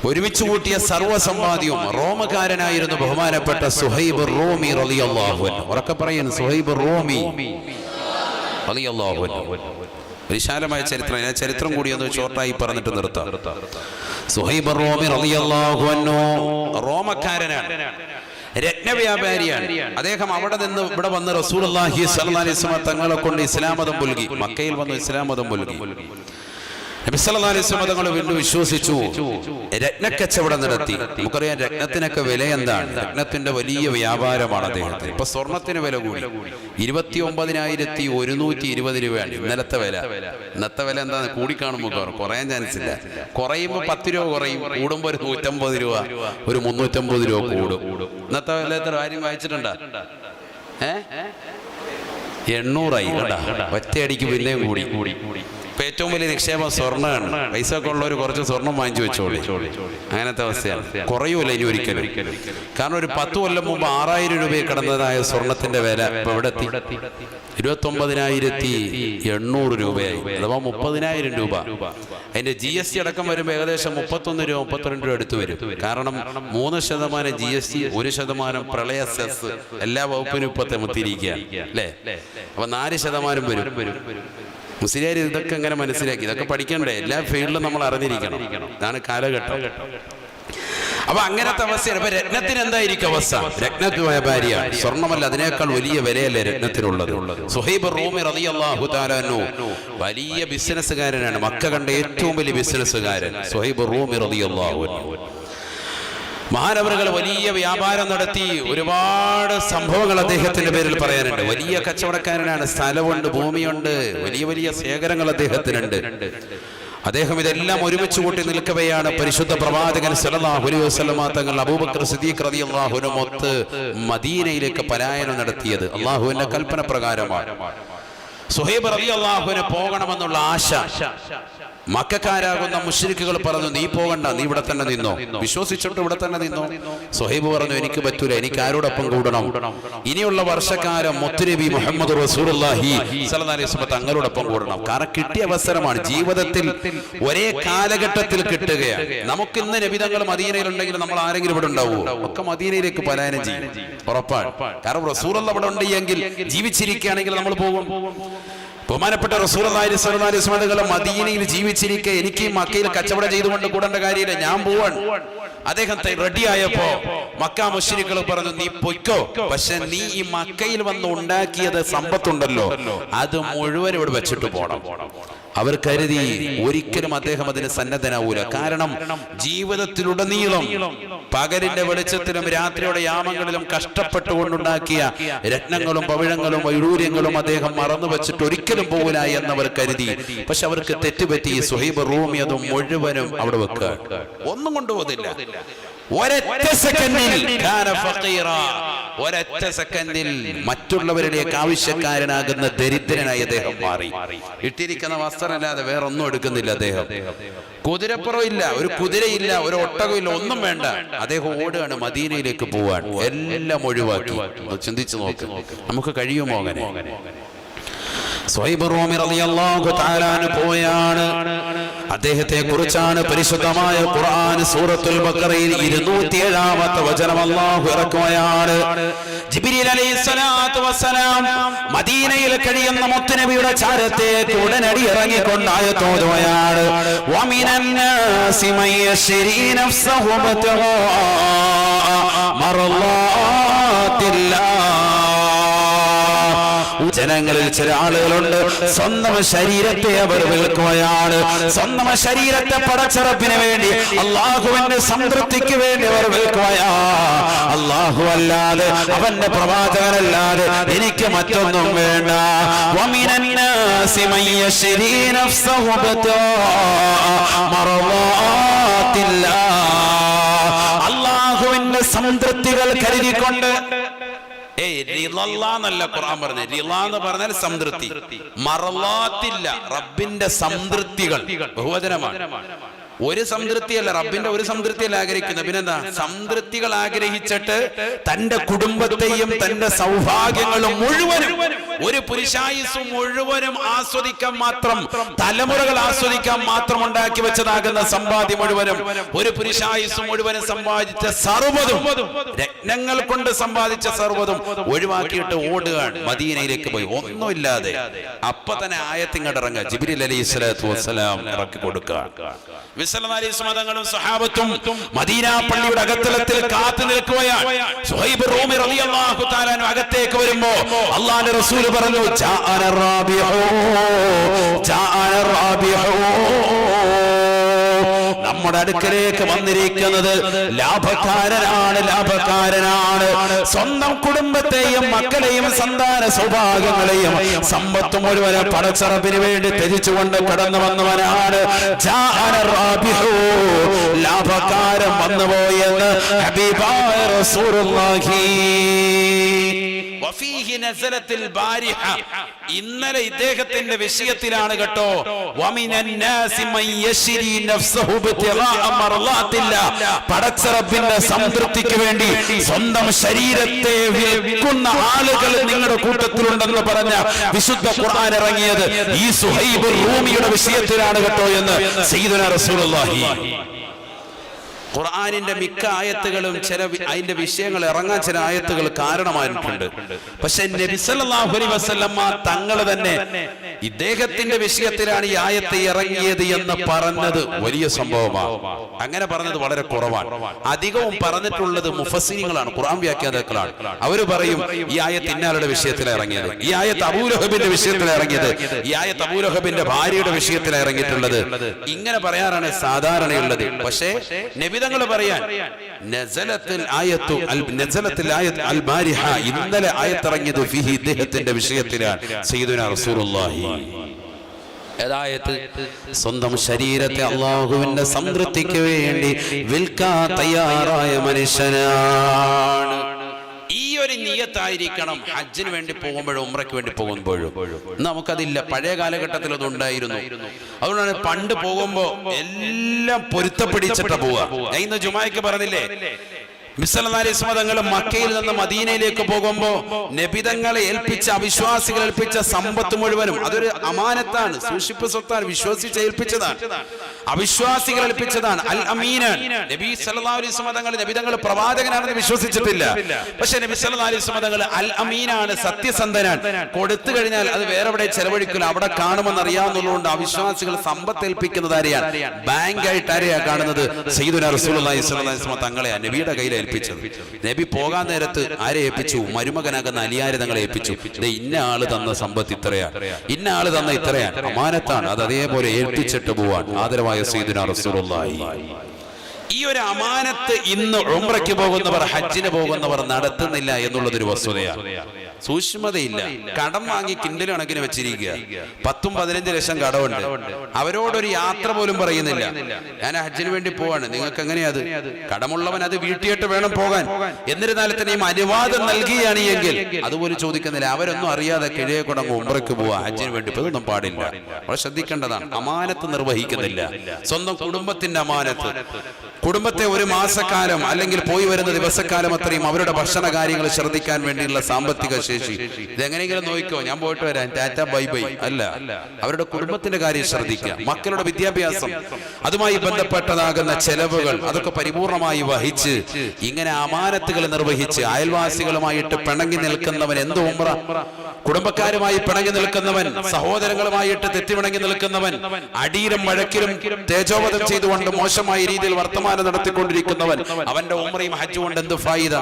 ഒരുമിച്ച് കൂട്ടിയ സർവ്വസമ്പാദ്യവും. റോമക്കാരനായിരുന്നു ബഹുമാനപ്പെട്ട സുഹൈബ് റൂമി റളിയല്ലാഹു അൻഹു. ഉറക്കെ പറയുന്നു, സുഹൈബ് റൂമി റളിയല്ലാഹു അൻഹു. വിശാലമായ ചരിത്രം. ഞാൻ ചരിത്രം കൂടി ഒന്ന് ഷോർട്ടായി പറഞ്ഞിട്ട് നിർത്താം. സുഹൈബ് റൂമി റളിയല്ലാഹു അൻഹു റോമക്കാരനാണ്, രത്നവ്യാപാരിയാണ്. അദ്ദേഹം അവിടെ നിന്ന് ഇവിടെ വന്ന് റസൂലുള്ളാഹി സ്വല്ലല്ലാഹി അലൈഹി വസല്ലം തങ്ങളെ കൊണ്ട് ഇസ്ലാം മതം പുൽകി. മക്കയിൽ വന്ന് ഇസ്ലാം മതം പുൽകി. നബി സല്ലല്ലാഹു അലൈഹി വസല്ലം തങ്ങൾ വീണ്ടും വിശ്വസിച്ചു, രത്നക്കച്ചവടം നടത്തി. നമുക്കറിയാം രത്നത്തിനൊക്കെ വില എന്താണ്. രത്നത്തിന്റെ വലിയ വ്യാപാരമാണ് അദ്ദേഹത്തിന്. ഇപ്പൊ സ്വർണത്തിന് വില കൂടി, 29,120 രൂപയാണ് ഇന്നലത്തെ വില. ഇന്നത്തെ വില എന്താണ്? കൂടിക്കാണുമ്പോൾ കുറയാൻ ചാൻസ് ഇല്ല. കുറയുമ്പോൾ 10 രൂപ കുറയും, കൂടുമ്പോൾ ഒരു 150 രൂപ, ഒരു 350 രൂപ കൂടും. ഇന്നത്തെ വില എത്ര കാര്യം വായിച്ചിട്ടുണ്ടാ? 800 കേട്ടാ, ഒറ്റയടിക്ക് പിന്നെയും കൂടി. ഇപ്പൊ ഏറ്റവും വലിയ നിക്ഷേപം സ്വർണ്ണമാണ്. പൈസ ഒക്കെ ഉള്ളവർ കുറച്ച് സ്വർണം വാങ്ങിച്ചു വെച്ചോളി. അങ്ങനത്തെ അവസ്ഥയാണ്. കുറയൂല ഇനി ഒരിക്കലും. കാരണം ഒരു 10 കൊല്ലം മുമ്പ് 6000 രൂപയെ കടന്നതായ സ്വർണത്തിന്റെ വില ഇപ്പൊ ഇവിടെ എത്തി 29,800 രൂപയായി. അഥവാ 30,000 രൂപ. അതിന്റെ GST അടക്കം വരുമ്പോൾ ഏകദേശം 31 രൂപ 32 രൂപ അടുത്ത് വരും. കാരണം 3% GST, 1% പ്രളയ സെസ്, എല്ലാ വകുപ്പിനും ഇപ്പൊ തെമത്തിരിക്കുക അല്ലേ. അപ്പൊ 4% വരും. മുസ്ലിയാർ ഇതൊക്കെ എങ്ങനെ മനസ്സിലാക്കി? ഇതൊക്കെ പഠിക്കണ്ടേ? എല്ലാ ഫീൽഡിലും നമ്മൾ അറിഞ്ഞിരിക്കണം. ഇതാണ് കാലഘട്ടം. അപ്പൊ അങ്ങനത്തെ അവസ്ഥയാണ്. അപ്പൊ രത്നത്തിന് എന്തായിരിക്കും അവസ്ഥ? രത്ന വ്യാപാരിയാണ്, സ്വർണ്ണമല്ല, അതിനേക്കാൾ വലിയ വിലയല്ലേ രത്നത്തിനുള്ളത്. സുഹൈബ് റൂമി റളിയല്ലാഹു തആല അൻഹു വലിയ ബിസിനസ്സുകാരനാണ്. മക്ക കണ്ട ഏറ്റവും വലിയ ബിസിനസ്സുകാരൻ സുഹൈബ് റൂമി റളിയല്ലാഹു അൻഹു. മഹാനവറുകൾ വലിയ വ്യാപാരം നടത്തി. ഒരുപാട് സംഭവങ്ങൾ അദ്ദേഹത്തിന്റെ പേരിൽ പറയാനുണ്ട്. വലിയ കച്ചവടക്കാരനാണ്. സ്ഥലമുണ്ട്, ഭൂമിയുണ്ട്, വലിയ വലിയ ശേഖരങ്ങൾ അദ്ദേഹത്തിനുണ്ട്. അദ്ദേഹം ഇതെല്ലാം ഒരുമിച്ച് കൂട്ടി നിൽക്കവെയാണ് പരിശുദ്ധ പ്രവാചകൻ സല്ലല്ലാഹു അലൈഹി വസല്ലം തങ്ങൾ അബൂബക്കർ സിദ്ദീഖ് റളിയല്ലാഹു അൻഹു മൊത്ത് മദീനയിലേക്ക് പലായനം നടത്തിയത് അല്ലാഹുവിന്റെ കൽപ്പന പ്രകാരമാണ്. സുഹൈബ് റളിയല്ലാഹു അൻഹു പോകണമെന്നുള്ള ആശ മക്കക്കാരാകുന്ന മുശ്രിക്കുകൾ പറഞ്ഞു, നീ പോകണ്ട, നീ ഇവിടെ തന്നെ നിന്നോ. വിശ്വസിച്ചിട്ട് ഇവിടെ തന്നെ നിന്നോ. സുഹൈബ് പറഞ്ഞു, എനിക്ക് പറ്റൂല, എനിക്ക് ആരോടൊപ്പം കൂടണം. ഇനിയുള്ള വർഷക്കാലം മുത്തുനബി മുഹമ്മദ് റസൂലുള്ളാഹി സ്വല്ലല്ലാഹി അലൈഹി വസല്ലം തങ്ങളോടൊപ്പം കൂടണം. കാരണം കിട്ടിയ അവസരമാണ്, ജീവിതത്തിൽ ഒരേ കാലഘട്ടത്തിൽ കിട്ടുകയാണ്. നമുക്ക് ഇന്ന് നബിതങ്ങൾ മദീനയിലുണ്ടെങ്കിൽ നമ്മൾ ആരെങ്കിലും ഇവിടെ ഉണ്ടാവുമോ? ഒക്കെ മദീനയിലേക്ക് പലായനം ചെയ്യും, ഉറപ്പാണ്. കാരണം റസൂലുള്ളാഹി അവിടെ ഉണ്ടെങ്കിൽ, ജീവിച്ചിരിക്കുകയാണെങ്കിൽ നമ്മൾ പോകും. ബഹുമാനപ്പെട്ട റസൂലുള്ളാഹി സ്വല്ലല്ലാഹി അലൈഹി വസല്ലം തങ്ങൾ മദീനയിൽ ജീവിച്ചിരിക്കെ എനിക്ക് മക്കയിൽ കച്ചവടം ചെയ്തുകൊണ്ട് കൂടേണ്ട കാര്യമില്ല, ഞാൻ പോവാൻ. അദ്ദേഹത്തെ റെഡിയായപ്പോ മക്ക മുശ്രിക്കുകൾ പറഞ്ഞു, നീ പൊയ്ക്കോ, പക്ഷെ നീ ഈ മക്കയിൽ വന്ന് ഉണ്ടാക്കിയത് സമ്പത്തുണ്ടല്ലോ അത് മുഴുവൻ ഇവിടെ വെച്ചിട്ട് പോണം. അവർ കരുതി ഒരിക്കലും അദ്ദേഹം അതിന് സന്നദ്ധനാവൂല. കാരണം ജീവിതത്തിലുടനീളം പകലിന്റെ വെളിച്ചത്തിലും രാത്രിയുടെ യാമങ്ങളിലും കഷ്ടപ്പെട്ടുകൊണ്ടുണ്ടാക്കിയ രത്നങ്ങളും പവിഴങ്ങളും വൈഡൂര്യങ്ങളും അദ്ദേഹം മറന്നു വെച്ചിട്ട് ഒരിക്കലും പോകില്ല എന്നവർ കരുതി. പക്ഷെ അവർക്ക് തെറ്റുപറ്റി. സുഹൈബ് റൂമി അത് മുഴുവനും അവിടെ വെക്കുക, ഒന്നും കൊണ്ടുപോകുന്നില്ല. ഒരൊറ്റ സെക്കൻഡിൽ മറ്റുള്ളവരിലേക്ക് ആവശ്യക്കാരനാകുന്ന ദരിദ്രനായി അദ്ദേഹം മാറി. ഇട്ടിരിക്കുന്ന വസ്ത്രമല്ലാതെ വേറെ ഒന്നും എടുക്കുന്നില്ല അദ്ദേഹം. കുതിരപ്പുറം ഇല്ല, ഒരു കുതിരയില്ല, ഒരു ഒട്ടകമില്ല, ഒന്നും വേണ്ട. അദ്ദേഹം ഓടുകയാണ് മദീനയിലേക്ക് പോവാൻ. എല്ലാം ഒഴിവാക്കി. ചിന്തിച്ചു നോക്ക്, നമുക്ക് കഴിയുമോ അങ്ങനെ? സുഹൈബ് റൂമി റളിയല്ലാഹു തആല അൻഹു പോയാണ്. അദ്ദേഹത്തെ കുറിച്ചാണ് പരിശുദ്ധമായ ഖുർആൻ സൂറത്തുൽ ബഖറയിൽ 207-ാമത്തെ വചനം അല്ലാഹു ഇറക്കുകയാണ്. ജിബ്രീൽ അലൈഹിസ്സലാത്തു വസ്സലാം മദീനയിൽ കഴിയുന്ന മുത്തുനബിയുടെ ചാരത്തേക്ക് ഉടനടി ഇറങ്ങിക്കൊണ്ടായതോയാണ്, വമിനൻ നാസി മൻ യശ്രി നഫ്സഹു ബിത്ഗാ മർളാത്തില്ലാഹ്. ജനങ്ങളിൽ ചില ആളുകളുണ്ട്, സ്വന്തം ശരീരത്തെ അവർ വിൽക്കുകയാണ്. സ്വന്തം ശരീരത്തെ പടച്ചറപ്പിന് വേണ്ടി, അള്ളാഹുവിന്റെ സംതൃപ്തിക്ക് വേണ്ടി അവർ വിൽക്കുകയാ. അള്ളാഹു അല്ലാതെ, അവന്റെ പ്രവാചകനല്ലാതെ എനിക്ക് മറ്റൊന്നും വേണ്ട. വമിനൻ നാസി മൻ യശ്രി നഫ്സഹു ബിത്ഗാ മർളാത്തില്ലാഹ്. അള്ളാഹുവിന്റെ സംതൃപ്തികൾ കരുതിക്കൊണ്ട്, റിളല്ല ഖുർആൻ പറഞ്ഞു. റിള എന്ന് പറഞ്ഞാൽ സംതൃപ്തി. മറലാത്തില്ല, റബ്ബിന്റെ സംതൃപ്തികൾ ബഹുവചനമാണ്. ഒരു സംതൃപ്തിയല്ല, റബ്ബിന്റെ ഒരു സംതൃപ്തിയല്ല ആഗ്രഹിക്കുന്നത്. പിന്നെന്താ? സംതൃപ്തികൾ ആഗ്രഹിച്ചിട്ട് തന്റെ കുടുംബത്തെയും തന്റെ സൗഭാഗ്യങ്ങളും മുഴുവനും, ഒരു പുരുഷായുസ് മുഴുവനും ആസ്വദിക്കാൻ മാത്രം, തലമുറകൾ ആസ്വദിക്കാൻ മാത്രം ഉണ്ടാക്കി വെച്ചതാകുന്ന സമ്പാദ്യം മുഴുവനും, ഒരു പുരുഷായുസ് മുഴുവനും സമ്പാദിച്ച സർവ്വതും, രത്നങ്ങൾ കൊണ്ട് സമ്പാദിച്ച സർവ്വതും ഒഴിവാക്കിയിട്ട് ഓടുകയാണ്, മദീനയിലേക്ക് പോയി ഒന്നുമില്ലാതെ. അപ്പൊ തന്നെ ആയത്തിങ്ങടറങ്ങ ജിബ്രീൽ അലൈഹിസ്സലാത്തു വസ്സലാം ഇറക്കി കൊടുക്കുക. തങ്ങളും സഹാബത്തും മദീന പള്ളിയുടെ അകത്തളത്തിൽ കാത്തു നിൽക്കുകയാണ്. സുഹൈബ് റൂമി റളിയല്ലാഹു തആല അൻഹു അകത്തേക്ക് വരുമ്പോ അല്ലാഹുവിന്റെ റസൂൽ പറഞ്ഞു, ജാഅന റാബിഹു, ജാഅന റാബിഹു, നമ്മുടെ അടുക്കലേക്ക് വന്നിരിക്കുന്നത് ലാഭക്കാരനാണ്, ലാഭക്കാരനാണ്. സ്വന്തം കുടുംബത്തെയും മക്കളെയും സന്താന സൗഭാഗ്യങ്ങളെയും സമ്പത്ത് മുഴുവനും പടച്ചറപ്പിന് വേണ്ടി ത്യജിച്ചുകൊണ്ട് കടന്നു വന്നവനാണ്. ലാഭക്കാരൻ വന്നുപോയെന്ന് ഹബീബായ റസൂലുള്ളാഹി. ഇന്നലെ ഇദ്ദേഹത്തിന്റെ വിഷയത്തിലാണ് കേട്ടോ. പടച്ചറബിന്റെ സംതൃപ്തിക്ക് വേണ്ടി സ്വന്തം ശരീരത്തെ വിൽക്കുന്ന ആളുകൾ നിങ്ങളുടെ കൂട്ടത്തിലുണ്ടെന്ന് പറഞ്ഞ വിശുദ്ധ ഖുർആൻ ഇറങ്ങിയത് ഈ സുഹൈബ് റൂമിയുടെ വിഷയത്തിലാണ് കേട്ടോ എന്ന് സയ്യിദുനാ റസൂലുള്ളാഹി. ഖുർആനിന്റെ മിക്ക ആയത്തുകളും അതിന്റെ വിഷയങ്ങൾ ഇറങ്ങാൻ ചില ആയത്തുകൾ കാരണമായിട്ടുണ്ട്. പക്ഷെ നബി സല്ലല്ലാഹു അലൈഹി വസല്ലമ തങ്ങൾ തന്നെ ഇദ്ദേഹത്തിന്റെ വിഷയത്തിലാണ് ഈ ആയത്ത് ഇറങ്ങിയത് എന്ന് പറഞ്ഞത് വലിയ സംഭവമാണ്. അങ്ങനെ പറഞ്ഞത് വളരെ കുറവാണ്. അധികവും പറഞ്ഞിട്ടുള്ളത് മുഫസ്സിരീങ്ങളാണ്, ഖുർആൻ വ്യാഖ്യാതാക്കളാണ്. അവര് പറയും ഈ ആയത്ത് ഇന്നാളുടെ വിഷയത്തിലാണ് ഇറങ്ങിയത്, ഈ ആയത്ത് അബൂലഹബിന്റെ വിഷയത്തിലാണ് ഇറങ്ങിയത്, ഈ ആയത്ത് അബൂലഹബിന്റെ ഭാര്യയുടെ വിഷയത്തിലാണ് ഇറങ്ങിയിട്ടുള്ളത്. ഇങ്ങനെ പറയാറാണ് സാധാരണയുള്ളത്. പക്ഷേ നബി തങ്ങൾ പറയാൻ ഇന്നലെ ആയത്തിറങ്ങിയത് ഫിഹി ഇദ്ദേഹത്തിന്റെ വിഷയത്തിലാണ് സയ്യിദുനാ റസൂലുള്ളാഹി. അതായത് സ്വന്തം ശരീരത്തെ അല്ലാഹുവിന്റെ സംതൃപ്തിക്ക് വേണ്ടി വിൽക്കാൻ തയ്യാറായ മനുഷ്യനാണ്. ഈ ഒരു നിയത്തായിരിക്കണം ഹജ്ജിന് വേണ്ടി പോകുമ്പോഴും ഉംറയ്ക്ക് വേണ്ടി പോകുമ്പോഴും. നമുക്കതില്ല, പഴയ കാലഘട്ടത്തിൽ അത് ഉണ്ടായിരുന്നു. അതുകൊണ്ടാണ് പണ്ട് പോകുമ്പോ എല്ലാം പൊരുത്തപ്പിടിച്ചിട്ട് പോവുക. ഞാൻ ഇന്ന് ജുമായ്ക്ക് പറഞ്ഞില്ലേ, തങ്ങൾ മക്കയിൽ നിന്ന് മദീനയിലേക്ക് പോകുമ്പോ നബിതങ്ങളെ ഏൽപ്പിച്ച, അവിശ്വാസികൾ ഏൽപ്പിച്ച സമ്പത്ത് മുഴുവനും അതൊരു അമാനത്താണ്, സൂക്ഷിപ്പ് സ്വത്താണ്, വിശ്വസിച്ച് ഏൽപ്പിച്ചതാണ്. അവിശ്വാസികൾ ഏൽപ്പിച്ചതാണ്, അൽ അമീനാണ്. നബി സല്ലല്ലാഹു അലൈഹി വസല്ലം തങ്ങൾ നബിതങ്ങൾ പ്രവാചകനാണെന്ന് വിശ്വസിച്ചിട്ടില്ല. പക്ഷെ നബി സല്ലല്ലാഹു അലൈഹി വസല്ലം തങ്ങൾ അൽ അമീനാണ്, സത്യസന്ധനാണ്. കൊടുത്തു കഴിഞ്ഞാൽ അത് വേറെ എവിടെ ചെലവഴിക്കില്ല, അവിടെ കാണുമെന്ന് അറിയാവുന്നതുകൊണ്ട് അവിശ്വാസികൾ സമ്പത്ത് ഏൽപ്പിക്കുന്നത് ആരെയാണ്? ബാങ്കായിട്ട് ആരെയാ കാണുന്നത്? സയ്യിദുനാ റസൂലുള്ളാഹി സ്വല്ലല്ലാഹു അലൈഹി വസല്ലം തങ്ങളെ നബിയുടെ കയ്യിൽ ഏൽപ്പിച്ചത്. നബി പോകാൻ നേരത്ത് ആരെ ഏൽപ്പിച്ചു? മരുമകനാകുന്ന അലിയാരെ തങ്ങളെ ഏൽപ്പിച്ചു. ഇന്ന ആള് തന്ന സമ്പത്ത് ഇത്രയാണ്, ഇന്ന ആള് തന്ന ഇത്രയാണ്, അമാനത്താണ്, അത് അതേപോലെ ഏൽപ്പിച്ചിട്ട് പോവാൻ ആദരവായ സയ്യിദുനാ റസൂലുള്ളാഹി. ഈ ഒരു അമാനത്ത് ഇന്ന് ഉംറയ്ക്ക് പോകുന്നവർ, ഹജ്ജിന് പോകുന്നവർ നടത്തുന്നില്ല എന്നുള്ളതൊരു വസ്തുതയാണ്. സൂക്ഷ്മതയില്ല. കടം വാങ്ങി കിൻഡൽ കണക്കിന് വെച്ചിരിക്കുക. 10-15 ലക്ഷം കടമുണ്ട്. അവരോടൊരു യാത്ര പോലും പറയുന്നില്ല. ഞാൻ ഹജ്ജിന് വേണ്ടി പോവാണ്, നിങ്ങൾക്ക് എങ്ങനെയത്? കടമുള്ളവൻ അത് വീട്ടിയിട്ട് വേണം പോകാൻ. എന്നിരുന്നാലും തന്നെയും അനുവാദം നൽകിയാണ് എങ്കിൽ അതുപോലും ചോദിക്കുന്നില്ല. അവരൊന്നും അറിയാതെ കിഴയെ കൊണ്ടങ്ങ് ഉംറയ്ക്ക് പോവാ, ഹജ്ജിന് വേണ്ടി ഇതൊന്നും പാടില്ല. വളരെ ശ്രദ്ധിക്കേണ്ടതാണ്. അമാനത്ത് നിർവഹിക്കുന്നില്ല. സ്വന്തം കുടുംബത്തിന്റെ അമാനത്ത്, കുടുംബത്തെ ഒരു മാസക്കാലം അല്ലെങ്കിൽ പോയി വരുന്ന ദിവസക്കാലം അത്രയും അവരുടെ ഭക്ഷണ കാര്യങ്ങൾ ശ്രദ്ധിക്കാൻ വേണ്ടിയുള്ള സാമ്പത്തിക ശേഷി. ഇതെങ്ങനെയെങ്കിലും നോക്കിക്കോ, ഞാൻ പോയിട്ട് വരാം, ടാറ്റ ബൈ ബൈ അല്ല. അവരുടെ കുടുംബത്തിന്റെ കാര്യം ശ്രദ്ധിക്കുക. മക്കളുടെ വിദ്യാഭ്യാസം, അതുമായി ബന്ധപ്പെട്ടതാകുന്ന ചെലവുകൾ, അതൊക്കെ പരിപൂർണമായി വഹിച്ച് ഇങ്ങനെ അമാനത്തുകൾ നിർവഹിച്ച് അയൽവാസികളുമായിട്ട് പിണങ്ങി നിൽക്കുന്നവൻ എന്ത് ഉംറ? കുടുംബക്കാരുമായി പിണങ്ങി നിൽക്കുന്നവൻ, സഹോദരങ്ങളുമായിട്ട് തെറ്റിപിണങ്ങി നിൽക്കുന്നവൻ, അടിയിലും വഴക്കിലും തേജോവധം ചെയ്തുകൊണ്ട് മോശമായ രീതിയിൽ വർത്തമാനം നടത്തിക്കൊണ്ടിരിക്കുന്നവൻ, അവന്റെ ഉംറയും ഹജ്ജും കൊണ്ട് എന്ത് ഫായിദ?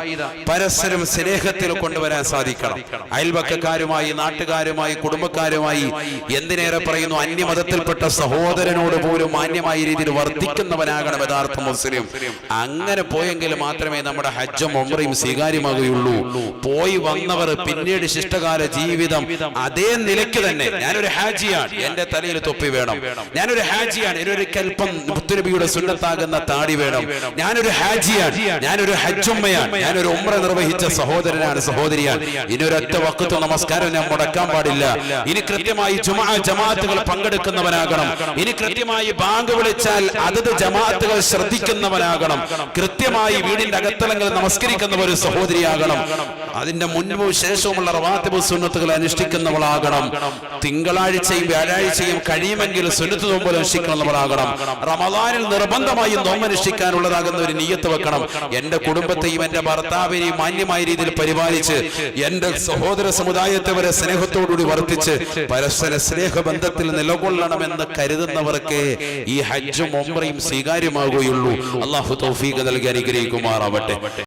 പരസ്പരം സ്നേഹത്തിൽ കൊണ്ടുവരാൻ സാധിക്കണം. അയൽവക്കക്കാരുമായി, നാട്ടുകാരുമായി, കുടുംബക്കാരുമായി, എന്തിനേറെ പറയുന്നു അന്യമതത്തിൽപ്പെട്ട സഹോദരനോട് പോലും മാന്യമായ രീതിയിൽ വർദ്ധിക്കുന്നവനാകണം യഥാർത്ഥ മുസ്ലിം. അങ്ങനെ പോയെങ്കിൽ മാത്രമേ നമ്മുടെ ഹജ്ജും ഉംറയും സ്വീകാര്യമാകുകയുള്ളൂ. പോയി വന്നവർ പിന്നീട് ശിഷ്ടകാല ജീവിതം ജീവിതം അതേ നിലയ്ക്ക് തന്നെ, ഞാനൊരു ഹാജിയാണ്, എന്റെ തലയിൽ തൊപ്പി വേണം, ഞാനൊരു ഹാജിയാണ്, എന്നൊരു കൽപ്പം മുത്തുനബിയുടെ സുന്നത്താകുന്ന താടി വേണം, ഞാനൊരു ഹാജിയാണ്, ഞാനൊരു ഹജ്ജുമ്മയാണ്, ഞാനൊരു ഉംറ നിർവഹിച്ച സഹോദരനാണ്, സഹോദരിയാണ്, ഇനി ഒരൊറ്റ വഖത്ത് നമസ്കാരം ഞാൻ മുടക്കാൻ പാടില്ല, ഇനി കൃത്യമായി ജമാഅത്തുകൾ പങ്കെടുക്കുന്നവനാകണം, ഇനി കൃത്യമായി ബാങ്ക് വിളിച്ചാൽ അതത് ജമാഅത്തുകൾ ശ്രദ്ധിക്കുന്നവനാകണം, കൃത്യമായി വീടിന്റെ അകത്തളങ്ങൾ നമസ്കരിക്കുന്ന ഒരു സഹോദരിയാകണം, അതിന്റെ മുൻപും ശേഷവുമുള്ള റവാത്തിബ് സുന്നത്തുകൾ അനുഷ്ഠിക്കുന്നവളാകണം, തിങ്കളാഴ്ചയും വ്യാഴാഴ്ചയും കഴിയുമെങ്കിൽ സുന്നത്ത് നോമ്പ് അനുഷ്ഠിക്കുന്നവളാകണം, റമദാനിൽ നിർബന്ധമായും നോമ്പനുഷ്ഠിക്കാനുള്ളതാകുന്ന ഒരു നിയ്യത്ത് വെക്കണം, എന്റെ കുടുംബത്തെയും എന്റെ ഭർത്താവിനെയും മാന്യമായ രീതിയിൽ പരിപാലിച്ച് എന്റെ സഹോദര സമുദായത്തെ വരെ സ്നേഹത്തോടുകൂടി വർത്തിച്ച് പരസ്പര സ്നേഹബന്ധത്തിൽ നിലകൊള്ളണമെന്ന് കരുതുന്നവർക്ക് ഈ ഹജ്ജും ഉംറയും സ്വീകാര്യമാകുകയുള്ളൂ. അല്ലാഹു തൗഫീഖ് നൽകി അനുഗ്രഹിക്കുമാറാവട്ടെ.